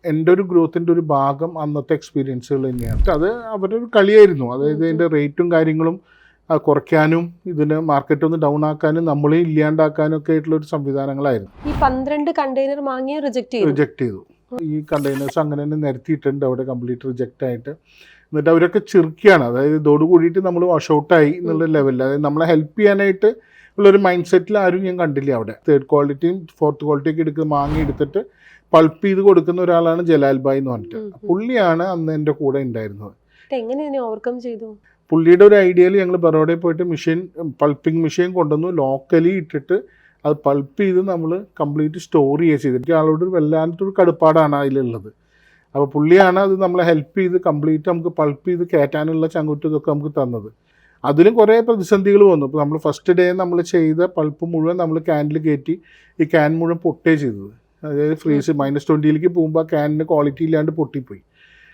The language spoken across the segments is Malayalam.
എൻ്റെ ഒരു ഗ്രോത്തിൻ്റെ ഒരു ഭാഗം അന്നത്തെ എക്സ്പീരിയൻസുകൾ തന്നെയാണ്. അത് അവരൊരു കളിയായിരുന്നു. അതായത് അതിൻ്റെ റേറ്റും കാര്യങ്ങളും കുറയ്ക്കാനും ഇതിന് മാർക്കറ്റ് ഒന്ന് ഡൗൺ ആക്കാനും നമ്മളെ ഇല്ലാണ്ടാക്കാനും ഒക്കെ ആയിട്ടുള്ള ഒരു സംവിധാനങ്ങളായിരുന്നു. ഈ 12 കണ്ടെയ്നർ വാങ്ങി റിജക്ട് ചെയ്തു. ഈ കണ്ടെയ്നേഴ്സ് അങ്ങനെ തന്നെ നിരത്തിയിട്ടുണ്ട് അവിടെ കംപ്ലീറ്റ് റിജക്റ്റ് ആയിട്ട്. എന്നിട്ട് അവരൊക്കെ ചിരിക്കുകയാണ്. അതായത് ഇതോട് കൂടിയിട്ട് നമ്മൾ വാഷ് ഔട്ടായി എന്നുള്ള ലെവലിൽ, അതായത് നമ്മളെ ഹെൽപ്പ് ചെയ്യാനായിട്ട് ഉള്ളൊരു മൈൻഡ് സെറ്റിൽ ആരും ഞാൻ കണ്ടില്ല അവിടെ. 3rd ക്വാളിറ്റിയും 4th ക്വാളിറ്റിയൊക്കെ എടുത്ത് മാങ്ങി എടുത്തിട്ട് പൾപ്പ് ചെയ്ത് കൊടുക്കുന്ന ഒരാളാണ് ജലാൽ ഭായ് എന്ന് പറഞ്ഞിട്ട്. പുള്ളിയാണ് അന്ന് എൻ്റെ കൂടെ ഉണ്ടായിരുന്നത്. എങ്ങനെയാണ് ഓവർകം ചെയ്തു? പുള്ളിയുടെ ഒരു ഐഡിയയിൽ ഞങ്ങൾ ബറോഡയിൽ പോയിട്ട് പൾപ്പിംഗ് മെഷീൻ കൊണ്ടുവന്നു, ലോക്കലി ഇട്ടിട്ട് അത് പൾപ്പ് ചെയ്ത് നമ്മൾ കംപ്ലീറ്റ് സ്റ്റോർ ചെയ്യുക ചെയ്തിട്ട് ആളോട് വല്ലാത്തൊരു കടുപ്പാടാണ് അതിലുള്ളത്. അപ്പോൾ പുള്ളിയാണ് അത് നമ്മളെ ഹെൽപ്പ് ചെയ്ത് കംപ്ലീറ്റ് നമുക്ക് പൾപ്പ് ചെയ്ത് കയറ്റാനുള്ള ചങ്കുറ്റും ഇതൊക്കെ നമുക്ക് തന്നത്. അതിലും കുറേ പ്രതിസന്ധികൾ വന്നു. ഇപ്പോൾ നമ്മൾ ഫസ്റ്റ് ഡേ നമ്മൾ ചെയ്ത പൾപ്പ് മുഴുവൻ നമ്മൾ ക്യാനിൽ കയറ്റി ഈ ക്യാൻ മുഴുവൻ പൊട്ടുകയാണ് ചെയ്തത്. അതായത് ഫ്രീസ് -20 പോകുമ്പോൾ ആ ക്യാനിന് ക്വാളിറ്റി ഇല്ലാണ്ട് പൊട്ടിപ്പോയി.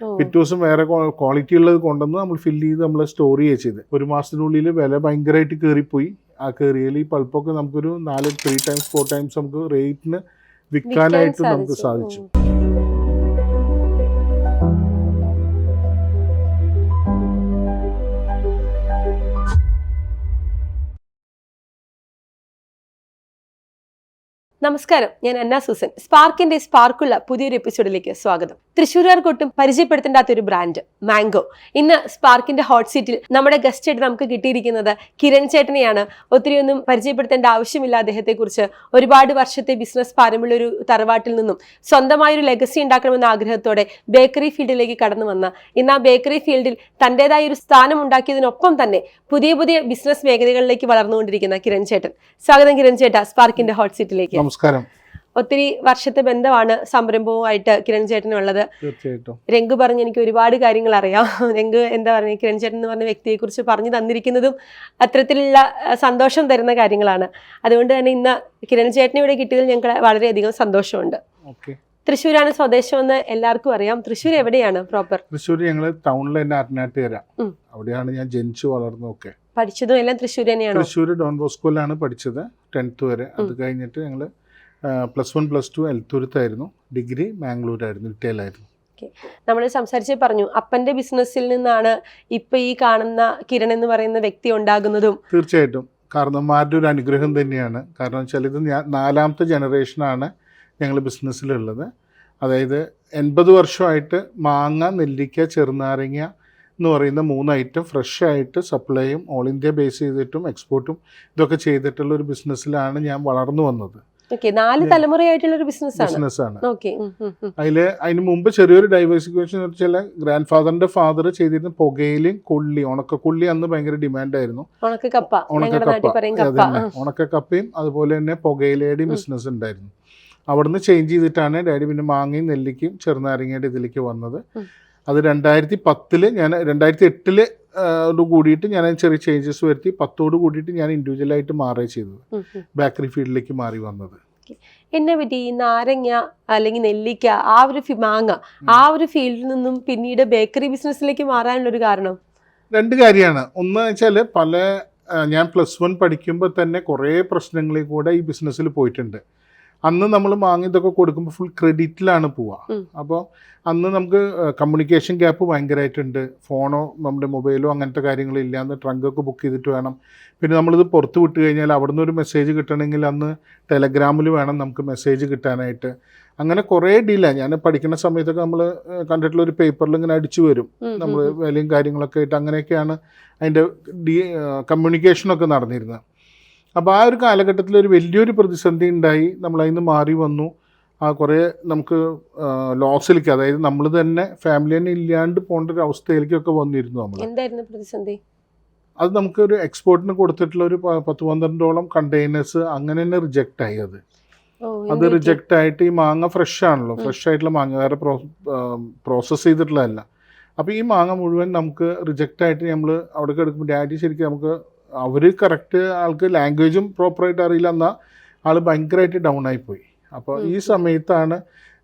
പിറ്റേ ദിവസം വേറെ ക്വാളിറ്റി ഉള്ളത് കൊണ്ടുവന്ന് നമ്മൾ ഫില്ല് ചെയ്ത് നമ്മൾ സ്റ്റോർ ചെയ്യുക ചെയ്ത്. 1 മാസത്തിനുള്ളിൽ വില ഭയങ്കരമായിട്ട് കയറിപ്പോയി. ആ കയറിയാൽ ഈ പൾപ്പൊക്കെ നമുക്കൊരു 3 ടൈംസ് 4 ടൈംസ് നമുക്ക് റേറ്റിന് വിൽക്കാനായിട്ട് നമുക്ക് സാധിച്ചു. നമസ്കാരം, ഞാൻ അന്ന സൂസൻ. സ്പാർക്കിന്റെ സ്പാർക്കുള്ള പുതിയൊരു എപ്പിസോഡിലേക്ക് സ്വാഗതം. തൃശ്ശൂരുകാർക്കൊട്ടും പരിചയപ്പെടുത്തേണ്ടാത്ത ഒരു ബ്രാൻഡ് മാംഗോ. ഇന്ന് സ്പാർക്കിന്റെ ഹോട്ട് സീറ്റിൽ നമ്മുടെ ഗസ്റ്റ് ആയിട്ട് നമുക്ക് കിട്ടിയിരിക്കുന്നത് കിരൺ ചേട്ടനെയാണ്. ഒത്തിരിയൊന്നും പരിചയപ്പെടുത്തേണ്ട ആവശ്യമില്ല അദ്ദേഹത്തെ കുറിച്ച്. ഒരുപാട് വർഷത്തെ ബിസിനസ് പാരമ്പര്യ ഒരു തറവാട്ടിൽ നിന്നും സ്വന്തമായൊരു ലെഗസി ഉണ്ടാക്കണമെന്ന ആഗ്രഹത്തോടെ ബേക്കറി ഫീൽഡിലേക്ക് കടന്നു വന്ന, ഇന്ന് ആ ബേക്കറി ഫീൽഡിൽ തന്റേതായ ഒരു സ്ഥാനം ഉണ്ടാക്കിയതിനൊപ്പം തന്നെ പുതിയ പുതിയ ബിസിനസ് മേഖലകളിലേക്ക് വളർന്നുകൊണ്ടിരിക്കുന്ന കിരൺ ചേട്ടൻ. സ്വാഗതം കിരൺ ചേട്ടാ സ്പാർക്കിന്റെ ഹോട്ട് സീറ്റിലേക്ക്. നമസ്കാരം. ഒത്തിരി വർഷത്തെ ബന്ധമാണ് സംരംഭവുമായിട്ട് കിരൺ ചേട്ടനുള്ളത്. തീർച്ചയായിട്ടും രംഗു പറഞ്ഞ് എനിക്ക് ഒരുപാട് കാര്യങ്ങൾ അറിയാം. രംഗു എന്താ പറയുക, കിരൺ ചേട്ടൻ എന്ന് പറഞ്ഞ വ്യക്തിയെ കുറിച്ച് പറഞ്ഞു തന്നിരിക്കുന്നതും അത്തരത്തിലുള്ള സന്തോഷം തരുന്ന കാര്യങ്ങളാണ്. അതുകൊണ്ട് തന്നെ ഇന്ന് കിരൺ ചേട്ടനെ ഇവിടെ കിട്ടിയതിൽ ഞങ്ങൾക്ക് വളരെയധികം സന്തോഷമുണ്ട്. തൃശ്ശൂരാണ് സ്വദേശമെന്ന് എല്ലാവർക്കും അറിയാം. തൃശ്ശൂർ എവിടെയാണ് പ്രോപ്പർ? തൃശ്ശൂർ ഞങ്ങൾ ടൗണിൽ തന്നെ അരനാട്ടുകര, അവിടെയാണ് ഞാൻ ജനിച്ചു വളർന്നതൊക്കെ. പഠിച്ചതും എല്ലാം തൃശ്ശൂർ തന്നെയാണ്. തൃശ്ശൂർ ഡോൺ ബോസ്കോയിലാണ് പഠിച്ചത് 10th വരെ. അത് കഴിഞ്ഞിട്ട് ഞങ്ങൾ +1 +2 എൽത്തുരുത്തായിരുന്നു. ഡിഗ്രി മാംഗ്ലൂരായിരുന്നു, ഇറ്റയിലായിരുന്നു. നമ്മൾ സംസാരിച്ചേ പറഞ്ഞു, അപ്പന്റെ ബിസിനസ്സിൽ നിന്നാണ് ഇപ്പൊ ഈ കാണുന്ന കിരൺ എന്ന് പറയുന്ന വ്യക്തി ഉണ്ടാകുന്നതും. തീർച്ചയായിട്ടും കാരണന്മാരുടെ ഒരു അനുഗ്രഹം തന്നെയാണ്. കാരണം വെച്ചാൽ ഇത് 4ാമത്തെ ജനറേഷനാണ് ഞങ്ങൾ ബിസിനസ്സിലുള്ളത്. അതായത് 80 വർഷമായിട്ട് മാങ്ങ, നെല്ലിക്ക, ചെറുനാരങ്ങ എന്ന് പറയുന്ന 3 ഐറ്റം ഫ്രഷ് ആയിട്ട് സപ്ലൈയും ഓൾ ഇന്ത്യ ബേസ് ചെയ്തിട്ടും എക്സ്പോർട്ടും ഇതൊക്കെ ചെയ്തിട്ടുള്ള ഒരു ബിസിനസ്സിലാണ് ഞാൻ വളർന്നു വന്നത്. 4 തലമുറയായിട്ടുള്ള ഒരു ബിസിനസ്സാണ്. അതിന് മുമ്പ് ചെറിയൊരു ഡൈവേഴ്സിഫിക്കേഷൻ എന്ന് വെച്ചാൽ ഗ്രാൻഡ് ഫാദറിന്റെ ഫാദർ ചെയ്തിരുന്ന പുകയിലും കൊള്ളി, ഉണക്കക്കൊള്ളി അന്ന് ഭയങ്കര ഡിമാൻഡായിരുന്നു. ഉണക്കക്കപ്പയും അതുപോലെ തന്നെ പുകയിലയുടെയും ബിസിനസ് ഉണ്ടായിരുന്നു. അവിടുന്ന് ചേഞ്ച് ചെയ്തിട്ടാണ് ഡാഡി പിന്നെ മാങ്ങയും നെല്ലിക്കും ചെറുനാരങ്ങയുടെ ഇതിലേക്ക് വന്നത്. അത് 2010 ഞാൻ 2008 കൂടിയിട്ട് ഞാൻ ചെറിയ ചേഞ്ചസ് വരുത്തി. 10 കൂടിയിട്ട് ഞാൻ ഇൻഡിവിജ്വലായിട്ട് മാറുക ചെയ്തത്, ബേക്കറി ഫീൽഡിലേക്ക് മാറി വന്നത്. എന്നെ പറ്റി ഈ നാരങ്ങ അല്ലെങ്കിൽ നെല്ലിക്ക, ആ ഒരു മാങ്ങ, ആ ഒരു ഫീൽഡിൽ നിന്നും പിന്നീട് ബേക്കറി ബിസിനസ്സിലേക്ക് മാറാനുള്ള ഒരു കാരണം? 2 കാര്യമാണ്. ഒന്ന് വെച്ചാൽ ഞാൻ +1 പഠിക്കുമ്പോൾ തന്നെ കുറേ പ്രശ്നങ്ങളിൽ കൂടെ ഈ ബിസിനസ്സിൽ പോയിട്ടുണ്ട്. അന്ന് നമ്മൾ മാങ്ങ ഇതൊക്കെ കൊടുക്കുമ്പോൾ ഫുൾ ക്രെഡിറ്റിലാണ് പോവുക. അപ്പോൾ അന്ന് നമുക്ക് കമ്മ്യൂണിക്കേഷൻ ഗ്യാപ്പ് ഭയങ്കരമായിട്ടുണ്ട്. ഫോണോ നമ്മുടെ മൊബൈലോ അങ്ങനത്തെ കാര്യങ്ങളില്ല. അന്ന് ട്രങ്കൊക്കെ ബുക്ക് ചെയ്തിട്ട് വേണം. പിന്നെ നമ്മളിത് പുറത്ത് വിട്ട് കഴിഞ്ഞാൽ അവിടെ നിന്ന് ഒരു മെസ്സേജ് കിട്ടണമെങ്കിൽ അന്ന് ടെലഗ്രാമിൽ വേണം നമുക്ക് മെസ്സേജ് കിട്ടാനായിട്ട്. അങ്ങനെ കുറേ ഡിലേ. ഞാൻ പഠിക്കുന്ന സമയത്തൊക്കെ നമ്മൾ കണ്ടിട്ടുള്ള ഒരു പേപ്പറിൽ ഇങ്ങനെ അടിച്ചു വരും നമ്മൾ വിലയും കാര്യങ്ങളൊക്കെ ആയിട്ട്. അങ്ങനെയൊക്കെയാണ് അതിൻ്റെ കമ്മ്യൂണിക്കേഷനൊക്കെ നടന്നിരുന്നത്. അപ്പോൾ ആ ഒരു കാലഘട്ടത്തിൽ ഒരു വലിയൊരു പ്രതിസന്ധി ഉണ്ടായി. നമ്മളതിന് മാറി വന്നു. ആ കുറേ നമുക്ക് ലോസിലേക്ക്, അതായത് നമ്മൾ തന്നെ ഫാമിലി തന്നെ ഇല്ലാണ്ട് പോകേണ്ട ഒരു അവസ്ഥയിലേക്കൊക്കെ വന്നിരുന്നു നമ്മൾ. എന്തായിരുന്നു പ്രതിസന്ധി? അത് നമുക്കൊരു എക്സ്പോർട്ടിന് കൊടുത്തിട്ടുള്ള ഒരു 10-12ഓളം കണ്ടെയ്നേഴ്സ് അങ്ങനെ തന്നെ റിജക്റ്റ് ആയി. അത് റിജക്റ്റ് ആയിട്ട് ഈ മാങ്ങ ഫ്രഷ് ആണല്ലോ, ഫ്രഷ് ആയിട്ടുള്ള മാങ്ങ, വേറെ പ്രോസസ്സ് ചെയ്തിട്ടുള്ളതല്ല. അപ്പോൾ ഈ മാങ്ങ മുഴുവൻ നമുക്ക് റിജക്റ്റ് ആയിട്ട് നമ്മൾ അവിടെ എടുക്കുമ്പോൾ ഡാഡി ശരിക്കും നമുക്ക് അവർ കറക്റ്റ് ആൾക്ക് ലാംഗ്വേജും പ്രോപ്പറായിട്ട് അറിയില്ല. എന്നാൽ ആൾ ഭയങ്കരമായിട്ട് ഡൗൺ ആയിപ്പോയി. അപ്പോൾ ഈ സമയത്താണ്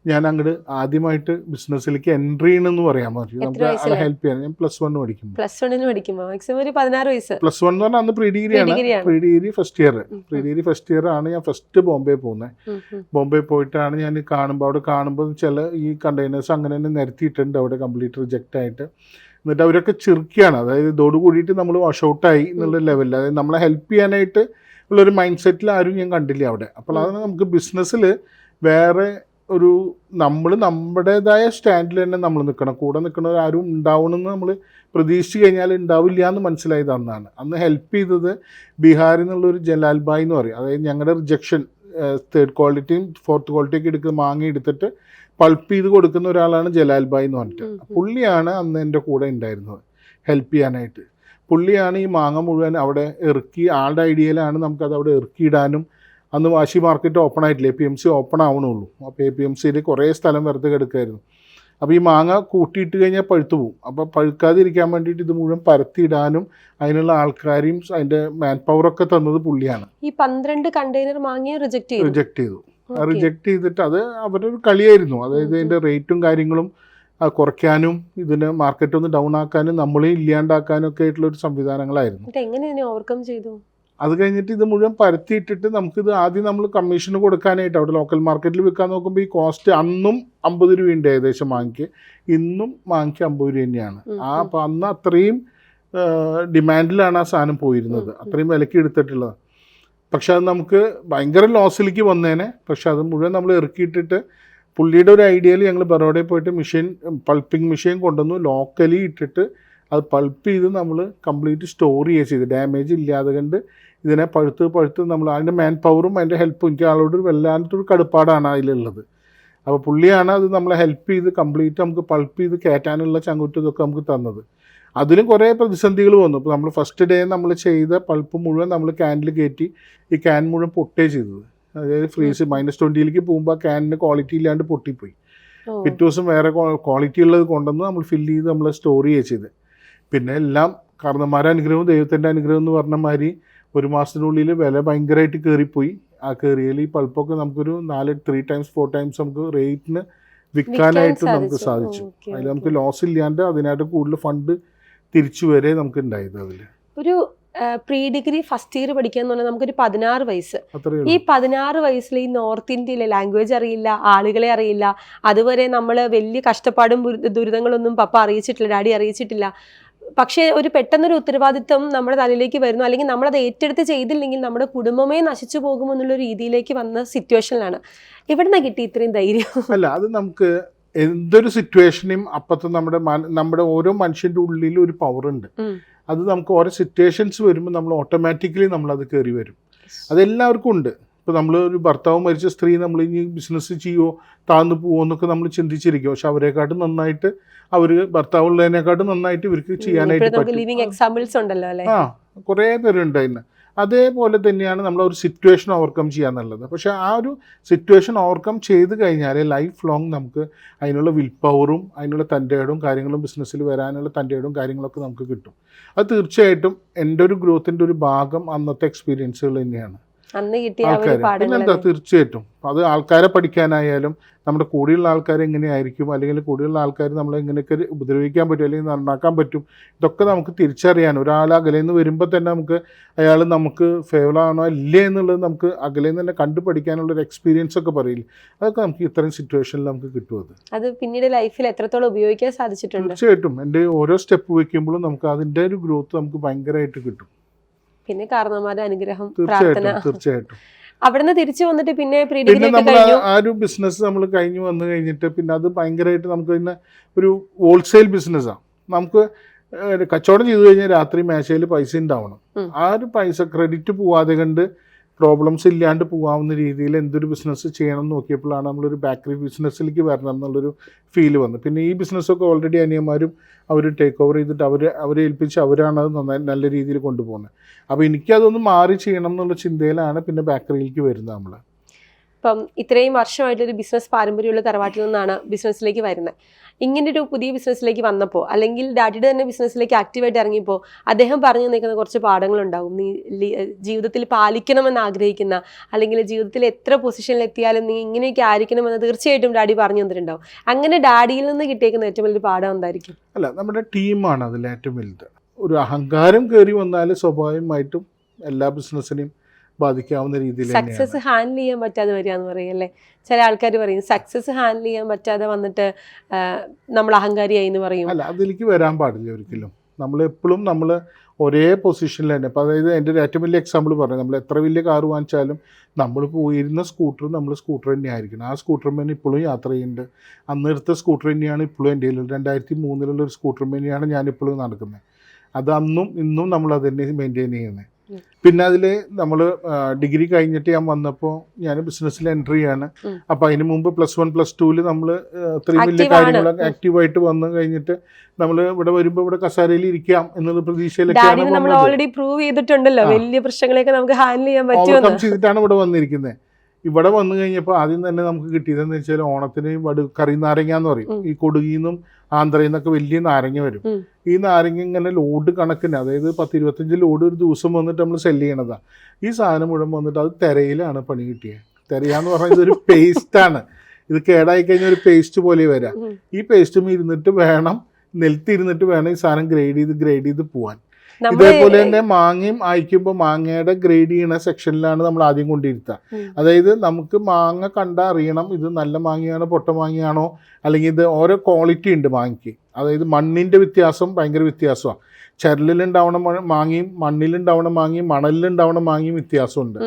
ഞാൻ അങ്ങോട്ട് ആദ്യമായിട്ട് ബിസിനസ്സിലേക്ക് എൻട്രി ചെയ്യണമെന്ന് പറയാൻ പറ്റും. നമുക്ക് അത് ഹെൽപ്പ് ചെയ്യാൻ. ഞാൻ +1 പഠിക്കും. +1 പഠിക്കുമ്പോൾ മാക്സിമം ഒരു 16 വയസ്സ്. +1 എന്ന് പറഞ്ഞാൽ അന്ന് പ്രീ ഡിഗ്രിയാണ്. പ്രീ ഡിഗ്രി ഫസ്റ്റ് ഇയർ ആണ് ഞാൻ ഫസ്റ്റ് ബോംബെ പോകുന്നത്. ബോംബെ പോയിട്ടാണ് ഞാൻ അവിടെ കാണുമ്പോൾ ചില ഈ കണ്ടെയ്നേഴ്സ് അങ്ങനെ തന്നെ നിരത്തിയിട്ടുണ്ട് അവിടെ കംപ്ലീറ്റ് റിജക്റ്റ് ആയിട്ട്. എന്നിട്ട് അവരൊക്കെ ചിരിക്കുകയാണ്. അതായത് ഇതോട് കൂടിയിട്ട് നമ്മൾ വാഷ് ഔട്ടായി എന്നുള്ള ലെവലിൽ, അതായത് നമ്മളെ ഹെൽപ്പ് ചെയ്യാനായിട്ട് ഉള്ളൊരു മൈൻഡ് സെറ്റിൽ ആരും ഞാൻ കണ്ടില്ല അവിടെ. അപ്പോൾ അതാണ് നമുക്ക് ബിസിനസ്സിൽ വേറെ ഒരു നമ്മൾ നമ്മുടേതായ സ്റ്റാൻഡിൽ തന്നെ നമ്മൾ നിൽക്കണം. കൂടെ നിൽക്കുന്നവർ ആരും ഉണ്ടാവണമെന്ന് നമ്മൾ പ്രതീക്ഷിച്ച് കഴിഞ്ഞാൽ ഉണ്ടാവില്ല എന്ന് മനസ്സിലായത് അന്നാണ്. അന്ന് ഹെൽപ്പ് ചെയ്തത് ബീഹാറിൽ നിന്നുള്ളൊരു ജലാൽ ഭായ് എന്ന് പറയും. അതായത് ഞങ്ങളുടെ റിജക്ഷൻ 3rd ക്വാളിറ്റിയും 4th ക്വാളിറ്റിയൊക്കെ എടുക്കുന്ന മാങ്ങ എടുത്തിട്ട് പൾപ്പ് ചെയ്ത് കൊടുക്കുന്ന ഒരാളാണ് ജലാൽ ഭായ് എന്ന് പറഞ്ഞിട്ട്. പുള്ളിയാണ് അന്ന് എൻ്റെ കൂടെ ഉണ്ടായിരുന്നത് ഹെൽപ്പ് ചെയ്യാനായിട്ട്. പുള്ളിയാണ് ഈ മാങ്ങ മുഴുവൻ അവിടെ ഇറക്കി, ആളുടെ ഐഡിയയിലാണ് നമുക്കത് അവിടെ ഇറക്കിയിടാനും. അന്ന് വാശി മാർക്കറ്റ് ഓപ്പൺ ആയിട്ടില്ല, APMC ഓപ്പൺ ആവണുള്ളൂ. അപ്പോൾ APMCയിൽ കുറേ സ്ഥലം വെറുതെ കിടക്കുമായിരുന്നു. അപ്പോൾ ഈ മാങ്ങ കൂട്ടിയിട്ട് കഴിഞ്ഞാൽ പഴുത്തു പോകും. അപ്പോൾ പഴുക്കാതിരിക്കാൻ വേണ്ടിയിട്ട് ഇത് മുഴുവൻ പരത്തിയിടാനും അതിനുള്ള ആൾക്കാരെയും അതിൻ്റെ മാൻ പവറൊക്കെ തന്നത് പുള്ളിയാണ്. ഈ 12 കണ്ടെയ്നർ മാങ്ങ റിജക്ട് ചെയ്തു. റിജക്റ്റ് ചെയ്തിട്ട് അത് അവരൊരു കളിയായിരുന്നു. അതായത് അതിൻ്റെ റേറ്റും കാര്യങ്ങളും കുറയ്ക്കാനും ഇതിന് മാർക്കറ്റ് ഒന്ന് ഡൗൺ ആക്കാനും നമ്മളെ ഇല്ലാണ്ടാക്കാനും ഒക്കെ ആയിട്ടുള്ളൊരു സംവിധാനങ്ങളായിരുന്നു. എങ്ങനെ ഓവർകം ചെയ്തു? അത് കഴിഞ്ഞിട്ട് ഇത് മുഴുവൻ പരത്തിയിട്ടിട്ട് നമുക്കിത് ആദ്യം നമ്മൾ കമ്മീഷന് കൊടുക്കാനായിട്ട് അവിടെ ലോക്കൽ മാർക്കറ്റിൽ വിൽക്കാൻ നോക്കുമ്പോൾ ഈ കോസ്റ്റ് അന്നും 50 രൂപയുണ്ട് ഏകദേശം മാങ്ങയ്ക്ക്. ഇന്നും മാങ്ങയ്ക്ക് 50 രൂപ തന്നെയാണ്. അപ്പോൾ അന്ന് അത്രയും ഡിമാൻഡിലാണ് ആ സാധനം പോയിരുന്നത്, അത്രയും വിലയ്ക്ക് എടുത്തിട്ടുള്ളത്. പക്ഷെ അത് നമുക്ക് ഭയങ്കര ലോസിലേക്ക് വന്നേനെ. പക്ഷെ അത് മുഴുവൻ നമ്മൾ ഇറക്കിയിട്ടിട്ട് പുള്ളിയുടെ ഒരു ഐഡിയയിൽ ഞങ്ങൾ ബറോഡയിൽ പോയിട്ട് പൾപ്പിംഗ് മെഷീൻ കൊണ്ടുവന്നു, ലോക്കലി ഇട്ടിട്ട് അത് പൾപ്പ് ചെയ്ത് നമ്മൾ കംപ്ലീറ്റ് സ്റ്റോർ ചെയ്യുക ചെയ്ത്, ഡാമേജ് ഇല്ലാതെ കണ്ട് ഇതിനെ പഴുത്ത് നമ്മൾ അതിൻ്റെ മാൻ പവറും അതിൻ്റെ ഹെൽപ്പും, എനിക്ക് ആളോട് വല്ലാത്തൊരു കടുപ്പാടാണ് അതിലുള്ളത്. അപ്പോൾ പുള്ളിയാണ് അത് നമ്മളെ ഹെൽപ്പ് ചെയ്ത് കംപ്ലീറ്റ് നമുക്ക് പൾപ്പ് ചെയ്ത് കയറ്റാനുള്ള ചങ്കുറ്റും ഇതൊക്കെ നമുക്ക് തന്നത്. അതിലും കുറേ പ്രതിസന്ധികൾ വന്നു. ഇപ്പോൾ നമ്മൾ ഫസ്റ്റ് ഡേ നമ്മൾ ചെയ്ത പൾപ്പ് മുഴുവൻ നമ്മൾ ക്യാനിൽ കയറ്റി ഈ ക്യാൻ മുഴുവൻ പൊട്ടേ ചെയ്തത്. അതായത് ഫ്രീസ് -20ലേക്ക് പോകുമ്പോൾ ആ ക്യാനിന് ക്വാളിറ്റി ഇല്ലാണ്ട് പൊട്ടിപ്പോയി. പിറ്റേ ദിവസം വേറെ ക്വാളിറ്റി ഉള്ളത് കൊണ്ടുവന്ന് നമ്മൾ ഫില്ല് ചെയ്ത് നമ്മൾ സ്റ്റോർ ചെയ്യുക ചെയ്ത്. പിന്നെ എല്ലാം കാരണന്മാരുടെ അനുഗ്രഹവും ദൈവത്തിൻ്റെ അനുഗ്രഹം എന്ന് പറഞ്ഞ മാതിരി 1 മാസത്തിനുള്ളിൽ വില ഭയങ്കരമായിട്ട് കയറിപ്പോയി. ആ കയറിയാൽ ഈ പൾപ്പൊക്കെ നമുക്കൊരു 3 ടൈംസ് 4 ടൈംസ് നമുക്ക് റേറ്റിന് വിൽക്കാനായിട്ട് നമുക്ക് സാധിച്ചു. അതിൽ നമുക്ക് ലോസ് ഇല്ലാണ്ട് അതിനായിട്ട് കൂടുതൽ ഫണ്ട് തിരിച്ചു വരെ നമുക്ക് ഉണ്ടായത്. അതിൽ ഒരു പ്രീ ഡിഗ്രി ഫസ്റ്റ് ഇയർ പഠിക്കുക എന്ന് പറഞ്ഞാൽ നമുക്കൊരു 16 വയസ്സ്. ഈ 16 വയസ്സിൽ ഈ നോർത്ത് ഇന്ത്യയിലെ ലാംഗ്വേജ് അറിയില്ല, ആളുകളെ അറിയില്ല. അതുവരെ നമ്മൾ വലിയ കഷ്ടപ്പാടും ദുരിതങ്ങളൊന്നും പപ്പ അറിയിച്ചിട്ടില്ല, ഡാഡി അറിയിച്ചിട്ടില്ല. പക്ഷേ ഒരു പെട്ടെന്നൊരു ഉത്തരവാദിത്വം നമ്മുടെ തലയിലേക്ക് വരുന്നു, അല്ലെങ്കിൽ നമ്മളത് ഏറ്റെടുത്ത് ചെയ്തില്ലെങ്കിൽ നമ്മുടെ കുടുംബമേ നശിച്ചു പോകുമെന്നുള്ള രീതിയിലേക്ക് വന്ന സിറ്റുവേഷനിലാണ്. എവിടുന്ന കിട്ടി ഇത്രയും ധൈര്യം? അല്ല, അത് നമുക്ക് എന്തൊരു സിറ്റുവേഷനെയും അപ്പത്തെ നമ്മുടെ ഓരോ മനുഷ്യൻ്റെ ഉള്ളിൽ ഒരു പവറുണ്ട്. അത് നമുക്ക് ഓരോ സിറ്റുവേഷൻസ് വരുമ്പോൾ നമ്മൾ ഓട്ടോമാറ്റിക്കലി നമ്മളത് കയറി വരും. അതെല്ലാവർക്കും ഉണ്ട്. ഇപ്പോൾ നമ്മൾ ഒരു ഭർത്താവ് മരിച്ച സ്ത്രീ നമ്മൾ ഇനി ബിസിനസ് ചെയ്യുമോ താഴ്ന്നു പോവോ എന്നൊക്കെ നമ്മൾ ചിന്തിച്ചിരിക്കും. പക്ഷെ അവരെക്കാട്ടും നന്നായിട്ട് ഭർത്താവുള്ളതിനെക്കാട്ടും നന്നായിട്ട് ഇവർക്ക് ചെയ്യാനായിട്ട് പറ്റും. കുറേ പേരുണ്ട് അതിന്. അതേപോലെ തന്നെയാണ് നമ്മൾ ഒരു സിറ്റുവേഷൻ ഓവർകം ചെയ്യാന്നുള്ളത്. പക്ഷേ ആ ഒരു സിറ്റുവേഷൻ ഓവർകം ചെയ്ത് കഴിഞ്ഞാൽ ലൈഫ് ലോങ് നമുക്ക് അതിനുള്ള വിൽ പവറും അതിനുള്ള തൻ്റെയിടും കാര്യങ്ങളും ബിസിനസ്സിൽ വരാനുള്ള തൻ്റെയിടും കാര്യങ്ങളൊക്കെ നമുക്ക് കിട്ടും. അത് തീർച്ചയായിട്ടും എൻ്റെ ഒരു ഗ്രോത്തിൻ്റെ ഒരു ഭാഗം അന്നത്തെ എക്സ്പീരിയൻസുകൾ തന്നെയാണ്. പിന്നെന്താ, തീർച്ചയായിട്ടും അത് ആൾക്കാരെ പഠിക്കാനായാലും നമ്മുടെ കൂടെയുള്ള ആൾക്കാർ എങ്ങനെയായിരിക്കും, അല്ലെങ്കിൽ കൂടെയുള്ള ആൾക്കാർ നമ്മളെ എങ്ങനെയൊക്കെ ഉപദ്രവിക്കാൻ പറ്റും അല്ലെങ്കിൽ നന്നാക്കാൻ പറ്റും, ഇതൊക്കെ നമുക്ക് തിരിച്ചറിയാൻ ഒരാൾ അകലേന്ന് വരുമ്പോൾ തന്നെ നമുക്ക് അയാൾ നമുക്ക് ഫേവറാണോ ഇല്ലേ എന്നുള്ളത് നമുക്ക് അകലേന്ന് തന്നെ കണ്ടു പഠിക്കാനുള്ളൊരു എക്സ്പീരിയൻസ് ഒക്കെ പറയില്ല. അതൊക്കെ നമുക്ക് ഇത്രയും സിറ്റുവേഷനിൽ നമുക്ക് കിട്ടും. അത് പിന്നീട് ലൈഫിൽ എത്രത്തോളം ഉപയോഗിക്കാൻ സാധിച്ചിട്ടുണ്ട്? തീർച്ചയായിട്ടും എൻ്റെ ഓരോ സ്റ്റെപ്പ് വയ്ക്കുമ്പോഴും നമുക്ക് അതിൻ്റെ ഒരു ഗ്രോത്ത് നമുക്ക് ഭയങ്കരമായിട്ട് കിട്ടും. പിന്നെ കാരണവന്മാരുടെ അനുഗ്രഹം, പ്രാർത്ഥന. തീർച്ചയായിട്ടും അവിടുന്ന് തിരിച്ചു വന്നിട്ട് പിന്നെ നമ്മൾ ആ ഒരു ബിസിനസ് നമ്മൾ കഴിഞ്ഞു വന്നു കഴിഞ്ഞിട്ട് പിന്നെ അത് ഭയങ്കരമായിട്ട് നമുക്ക് പിന്നെ ഒരു ഹോൾസെയിൽ ബിസിനസ്സാണ്. നമുക്ക് കച്ചവടം ചെയ്തു കഴിഞ്ഞാൽ രാത്രി മേശയിൽ പൈസ ഉണ്ടാവണം. ആ ഒരു പൈസ ക്രെഡിറ്റ് പോവാതെ കണ്ട് പ്രോബ്ലംസ് ഇല്ലാണ്ട് പോകാവുന്ന രീതിയിൽ എന്തൊരു ബിസിനസ് ചെയ്യണം എന്ന് നോക്കിയപ്പോഴാണ് നമ്മളൊരു ബേക്കറി ബിസിനസ്സിലേക്ക് വരണം എന്നുള്ളൊരു ഫീല് വന്നത്. പിന്നെ ഈ ബിസിനസ്സൊക്കെ ഓൾറെഡി അനിയന്മാരും അവർ ടേക്ക് ഓവർ ചെയ്തിട്ട് അവരെ ഏൽപ്പിച്ച് അവരാണ് അത് നന്നായി നല്ല രീതിയിൽ കൊണ്ടുപോകുന്നത്. അപ്പോൾ എനിക്കതൊന്ന് മാറി ചെയ്യണം എന്നുള്ള ചിന്തയിലാണ് പിന്നെ ബേക്കറിയിലേക്ക് വരുന്നത്. നമ്മൾ ഇപ്പം ഇത്രയും വർഷമായിട്ടൊരു ബിസിനസ് പാരമ്പര്യമുള്ള തറവാട്ടിൽ നിന്നാണ് ബിസിനസ്സിലേക്ക് വരുന്നത്. ഇങ്ങനെ ഒരു പുതിയ ബിസിനസ്സിലേക്ക് വന്നപ്പോൾ, അല്ലെങ്കിൽ ഡാഡിയുടെ തന്നെ ബിസിനസ്സിലേക്ക് ആക്റ്റീവായിട്ട് ഇറങ്ങിയപ്പോൾ അദ്ദേഹം പറഞ്ഞു നിൽക്കുന്ന കുറച്ച് പാഠങ്ങളുണ്ടാവും. നീ ജീവിതത്തിൽ പാലിക്കണമെന്ന് ആഗ്രഹിക്കുന്ന, അല്ലെങ്കിൽ ജീവിതത്തിൽ എത്ര പൊസിഷനിൽ എത്തിയാലും നീ ഇങ്ങനെയൊക്കെ ആയിരിക്കണമെന്ന് തീർച്ചയായിട്ടും ഡാഡി പറഞ്ഞു തന്നിട്ടുണ്ടാവും. അങ്ങനെ ഡാഡിയിൽ നിന്ന് കിട്ടിയേക്കുന്ന ഏറ്റവും വലിയൊരു പാഠം എന്തായിരിക്കും? അല്ല, നമ്മുടെ ടീമാണ് അതിൽ ഏറ്റവും വലുത്. ഒരു അഹങ്കാരം കയറി വന്നാൽ സ്വാഭാവികമായിട്ടും എല്ലാ ബിസിനസ്സിനെയും ബാധിക്കാവുന്ന രീതിയിൽ സക്സസ് ഹാൻഡിൽ ചെയ്യാൻ പറ്റാതെ വരികയെന്ന് പറയല്ലേ. ചില ആൾക്കാർ പറയും സക്സസ് ഹാൻഡിൽ ചെയ്യാൻ പറ്റാതെ വന്നിട്ട് നമ്മൾ അഹങ്കാരിയായി എന്ന് പറയും. അല്ല, അതിലേക്ക് വരാൻ പാടില്ല ഒരിക്കലും. നമ്മളെപ്പോഴും നമ്മൾ ഒരേ പൊസിഷനിൽ തന്നെ. അപ്പോൾ അതായത് എൻ്റെ ഒരു ഏറ്റവും വലിയ എക്സാമ്പിൾ പറഞ്ഞു, നമ്മൾ എത്ര വലിയ കാർ വാങ്ങിച്ചാലും നമ്മൾ പോയിരുന്ന സ്കൂട്ടർ നമ്മൾ സ്കൂട്ടർ തന്നെ ആയിരിക്കണം. ആ സ്കൂട്ടർമേൻ ഇപ്പോഴും യാത്ര ചെയ്യുന്നുണ്ട്. അന്ന് എടുത്ത സ്കൂട്ടർ തന്നെയാണ് ഇപ്പോഴും എൻ്റെ കയ്യിൽ. 2003 ഒരു സ്കൂട്ടർമേനെയാണ് ഞാനിപ്പോഴും നടക്കുന്നത്. അത് അന്നും ഇന്നും നമ്മൾ അത് തന്നെ മെയിൻറ്റെയിൻ ചെയ്യുന്നത്. പിന്നെ അതിൽ നമ്മൾ ഡിഗ്രി കഴിഞ്ഞിട്ട് ഞാൻ വന്നപ്പോൾ ഞാൻ ബിസിനസ്സിൽ എൻട്രി ചെയ്യാണ്. അപ്പോൾ അതിന് മുമ്പ് +1 +2 നമ്മൾ ഇത്രയും വലിയ കാര്യങ്ങളൊക്കെ ആക്റ്റീവായിട്ട് വന്നു കഴിഞ്ഞിട്ട് നമ്മൾ ഇവിടെ വരുമ്പോൾ ഇവിടെ കസാരയിൽ ഇരിക്കാം എന്നുള്ള പ്രതീക്ഷയിലൊക്കെയാണ് ഓൾറെഡി പ്രൂവ് ചെയ്തിട്ടുണ്ടല്ലോ വലിയ പ്രശ്നങ്ങളെയൊക്കെ നമുക്ക് ഹാൻഡിൽ ചെയ്യാൻ ഓവർകം ചെയ്തിട്ടാണ് ഇവിടെ വന്നിരിക്കുന്നത്. ഇവിടെ വന്നു കഴിഞ്ഞപ്പോൾ ആദ്യം തന്നെ നമുക്ക് കിട്ടിയതെന്ന് വെച്ചാൽ ഓണത്തിന് കറി നാരങ്ങ എന്ന് പറയും. ഈ കൊടുകിയിൽ നിന്നും ആന്ധ്രയിൽ നിന്നൊക്കെ വലിയ നാരങ്ങ വരും. ഈ നാരങ്ങ ഇങ്ങനെ ലോഡ് കണക്കിന്, അതായത് 10-25 ലോഡ് ഒരു ദിവസം വന്നിട്ട് നമ്മൾ സെല് ചെയ്യണതാണ്. ഈ സാധനം മുഴുവൻ വന്നിട്ട് അത് തിരയിലാണ് പണി കിട്ടിയത്. തിരയാന്ന് പറഞ്ഞാൽ ഇതൊരു പേസ്റ്റാണ്. ഇത് കേടായി കഴിഞ്ഞാൽ ഒരു പേസ്റ്റ് പോലെ വരാം. ഈ പേസ്റ്റും ഇരുന്നിട്ട് വേണം, നിലത്തിരുന്നിട്ട് വേണം ഈ സാധനം ഗ്രേഡ് ചെയ്ത് പോവാൻ. ഇതേപോലെ തന്നെ മാങ്ങയും അയക്കുമ്പോൾ മാങ്ങയുടെ ഗ്രേഡ് ചെയ്യണ സെക്ഷനിലാണ് നമ്മൾ ആദ്യം കൊണ്ടിരുത്തുക. അതായത് നമുക്ക് മാങ്ങ കണ്ടാൽ അറിയണം ഇത് നല്ല മാങ്ങയാണോ പൊട്ട മാങ്ങയാണോ, അല്ലെങ്കിൽ ഇത് ഓരോ ക്വാളിറ്റി ഉണ്ട് മാങ്ങയ്ക്ക്. അതായത് മണ്ണിൻ്റെ വ്യത്യാസം ഭയങ്കര വ്യത്യാസമാണ്. ചരലിലുണ്ടാവണ മാങ്ങയും മണ്ണിലുണ്ടാവണ മാങ്ങയും മണലിലുണ്ടാവണ മാങ്ങയും വ്യത്യാസമുണ്ട്.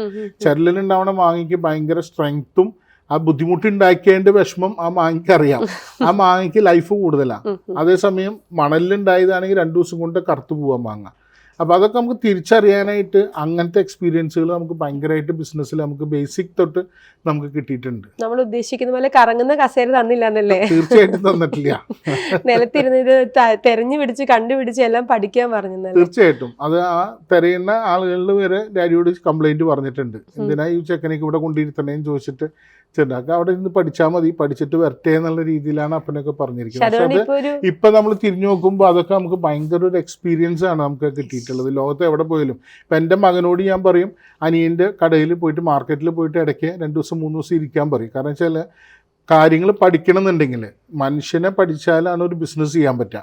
ചരലിലുണ്ടാവണ മാങ്ങയ്ക്ക് ഭയങ്കര സ്ട്രെങ്ത്തും ആ ബുദ്ധിമുട്ടുണ്ടാക്കിയതിൻ്റെ വിഷമം ആ മാങ്ങയ്ക്ക് അറിയാം. ആ മാങ്ങയ്ക്ക് ലൈഫ് കൂടുതലാണ്. അതേസമയം മണലിലുണ്ടായതാണെങ്കിൽ 2 ദിവസം കൊണ്ട് കറുത്തു പോകാൻ മാങ്ങ. അപ്പോൾ അതൊക്കെ നമുക്ക് തിരിച്ചറിയാനായിട്ട് അങ്ങനത്തെ എക്സ്പീരിയൻസുകൾ നമുക്ക് ഭയങ്കരമായിട്ട് ബിസിനസ്സിൽ നമുക്ക് ബേസിക് തൊട്ട് നമുക്ക് കിട്ടിയിട്ടുണ്ട്. നമ്മൾ ഉദ്ദേശിക്കുന്ന പോലെ കറങ്ങുന്ന കസേര തന്നില്ല എന്നല്ലേ? തീർച്ചയായിട്ടും തന്നിട്ടില്ല. നിലത്തിരുന്നത് തെരഞ്ഞു പിടിച്ച് കണ്ടുപിടിച്ച് എല്ലാം പഠിക്കാൻ പറഞ്ഞു. തീർച്ചയായിട്ടും അത് ആ തിരയുന്ന ആളുകളിൽ വരെ ഡാഡിയോട് കംപ്ലൈൻറ്റ് പറഞ്ഞിട്ടുണ്ട്. എന്തിനാ ഈ ചെക്കനേക്ക് ഇവിടെ കൊണ്ടിരുത്തണേന്ന് ചോദിച്ചിട്ട് ചെന്നാക്ക അവിടെ നിന്ന് പഠിച്ചാൽ മതി, പഠിച്ചിട്ട് വരട്ടെ എന്നുള്ള രീതിയിലാണ് അപ്പനൊക്കെ പറഞ്ഞിരിക്കുന്നത്. പക്ഷെ അത് ഇപ്പം നമ്മൾ തിരിഞ്ഞു നോക്കുമ്പോൾ അതൊക്കെ നമുക്ക് ഭയങ്കര ഒരു എക്സ്പീരിയൻസ് ആണ് നമുക്ക് കിട്ടിയിട്ടുള്ളത്. ലോകത്ത് എവിടെ പോയാലും ഇപ്പം എൻ്റെ മകനോട് ഞാൻ പറയും, അനിയൻ്റെ കടയിൽ പോയിട്ട് മാർക്കറ്റിൽ പോയിട്ട് ഇടയ്ക്ക് 2 ദിവസം 3 ദിവസം ഇരിക്കാൻ പറയും. കാരണം വെച്ചാൽ കാര്യങ്ങൾ പഠിക്കണം എന്നുണ്ടെങ്കിൽ മനുഷ്യനെ പഠിച്ചാലാണ് ഒരു ബിസിനസ് ചെയ്യാൻ പറ്റുക.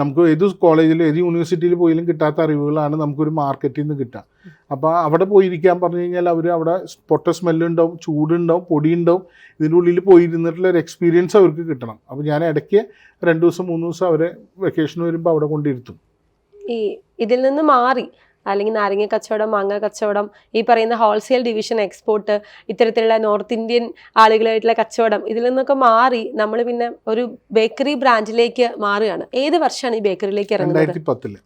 നമുക്ക് ഏത് കോളേജിൽ ഏത് യൂണിവേഴ്സിറ്റിയിൽ പോയാലും കിട്ടാത്ത അറിവുകളാണ് നമുക്കൊരു മാർക്കറ്റിൽ നിന്ന് കിട്ടുക. അപ്പോൾ അവിടെ പോയിരിക്കാൻ പറഞ്ഞു കഴിഞ്ഞാൽ അവർ അവിടെ പൊട്ട സ്മെല്ലുണ്ടാവും, ചൂടുണ്ടാവും, പൊടിയുണ്ടാവും. ഇതിൻ്റെ ഉള്ളിൽ പോയിരുന്നിട്ടുള്ള ഒരു എക്സ്പീരിയൻസ് അവർക്ക് കിട്ടണം. അപ്പോൾ ഞാൻ ഇടയ്ക്ക് 2 ദിവസം 3 ദിവസം അവരെ വെക്കേഷൻ വരുമ്പോൾ അവിടെ കൊണ്ടിരുത്തും. ഈ ഇതിൽ നിന്ന് മാറി, അല്ലെങ്കിൽ നാരങ്ങ കച്ചവടം, മാങ്ങ കച്ചവടം, ഈ പറയുന്ന ഹോൾസെയിൽ ഡിവിഷൻ, എക്സ്പോർട്ട്, ഇത്തരത്തിലുള്ള നോർത്ത് ഇന്ത്യൻ ആളുകളായിട്ടുള്ള കച്ചവടം, ഇതിൽ നിന്നൊക്കെ മാറി നമ്മൾ പിന്നെ ഒരു ബേക്കറി ബ്രാൻഡിലേക്ക് മാറുകയാണ്. ഏത് വർഷമാണ് ഈ ബേക്കറിയിലേക്ക് ഇറങ്ങുന്നത്?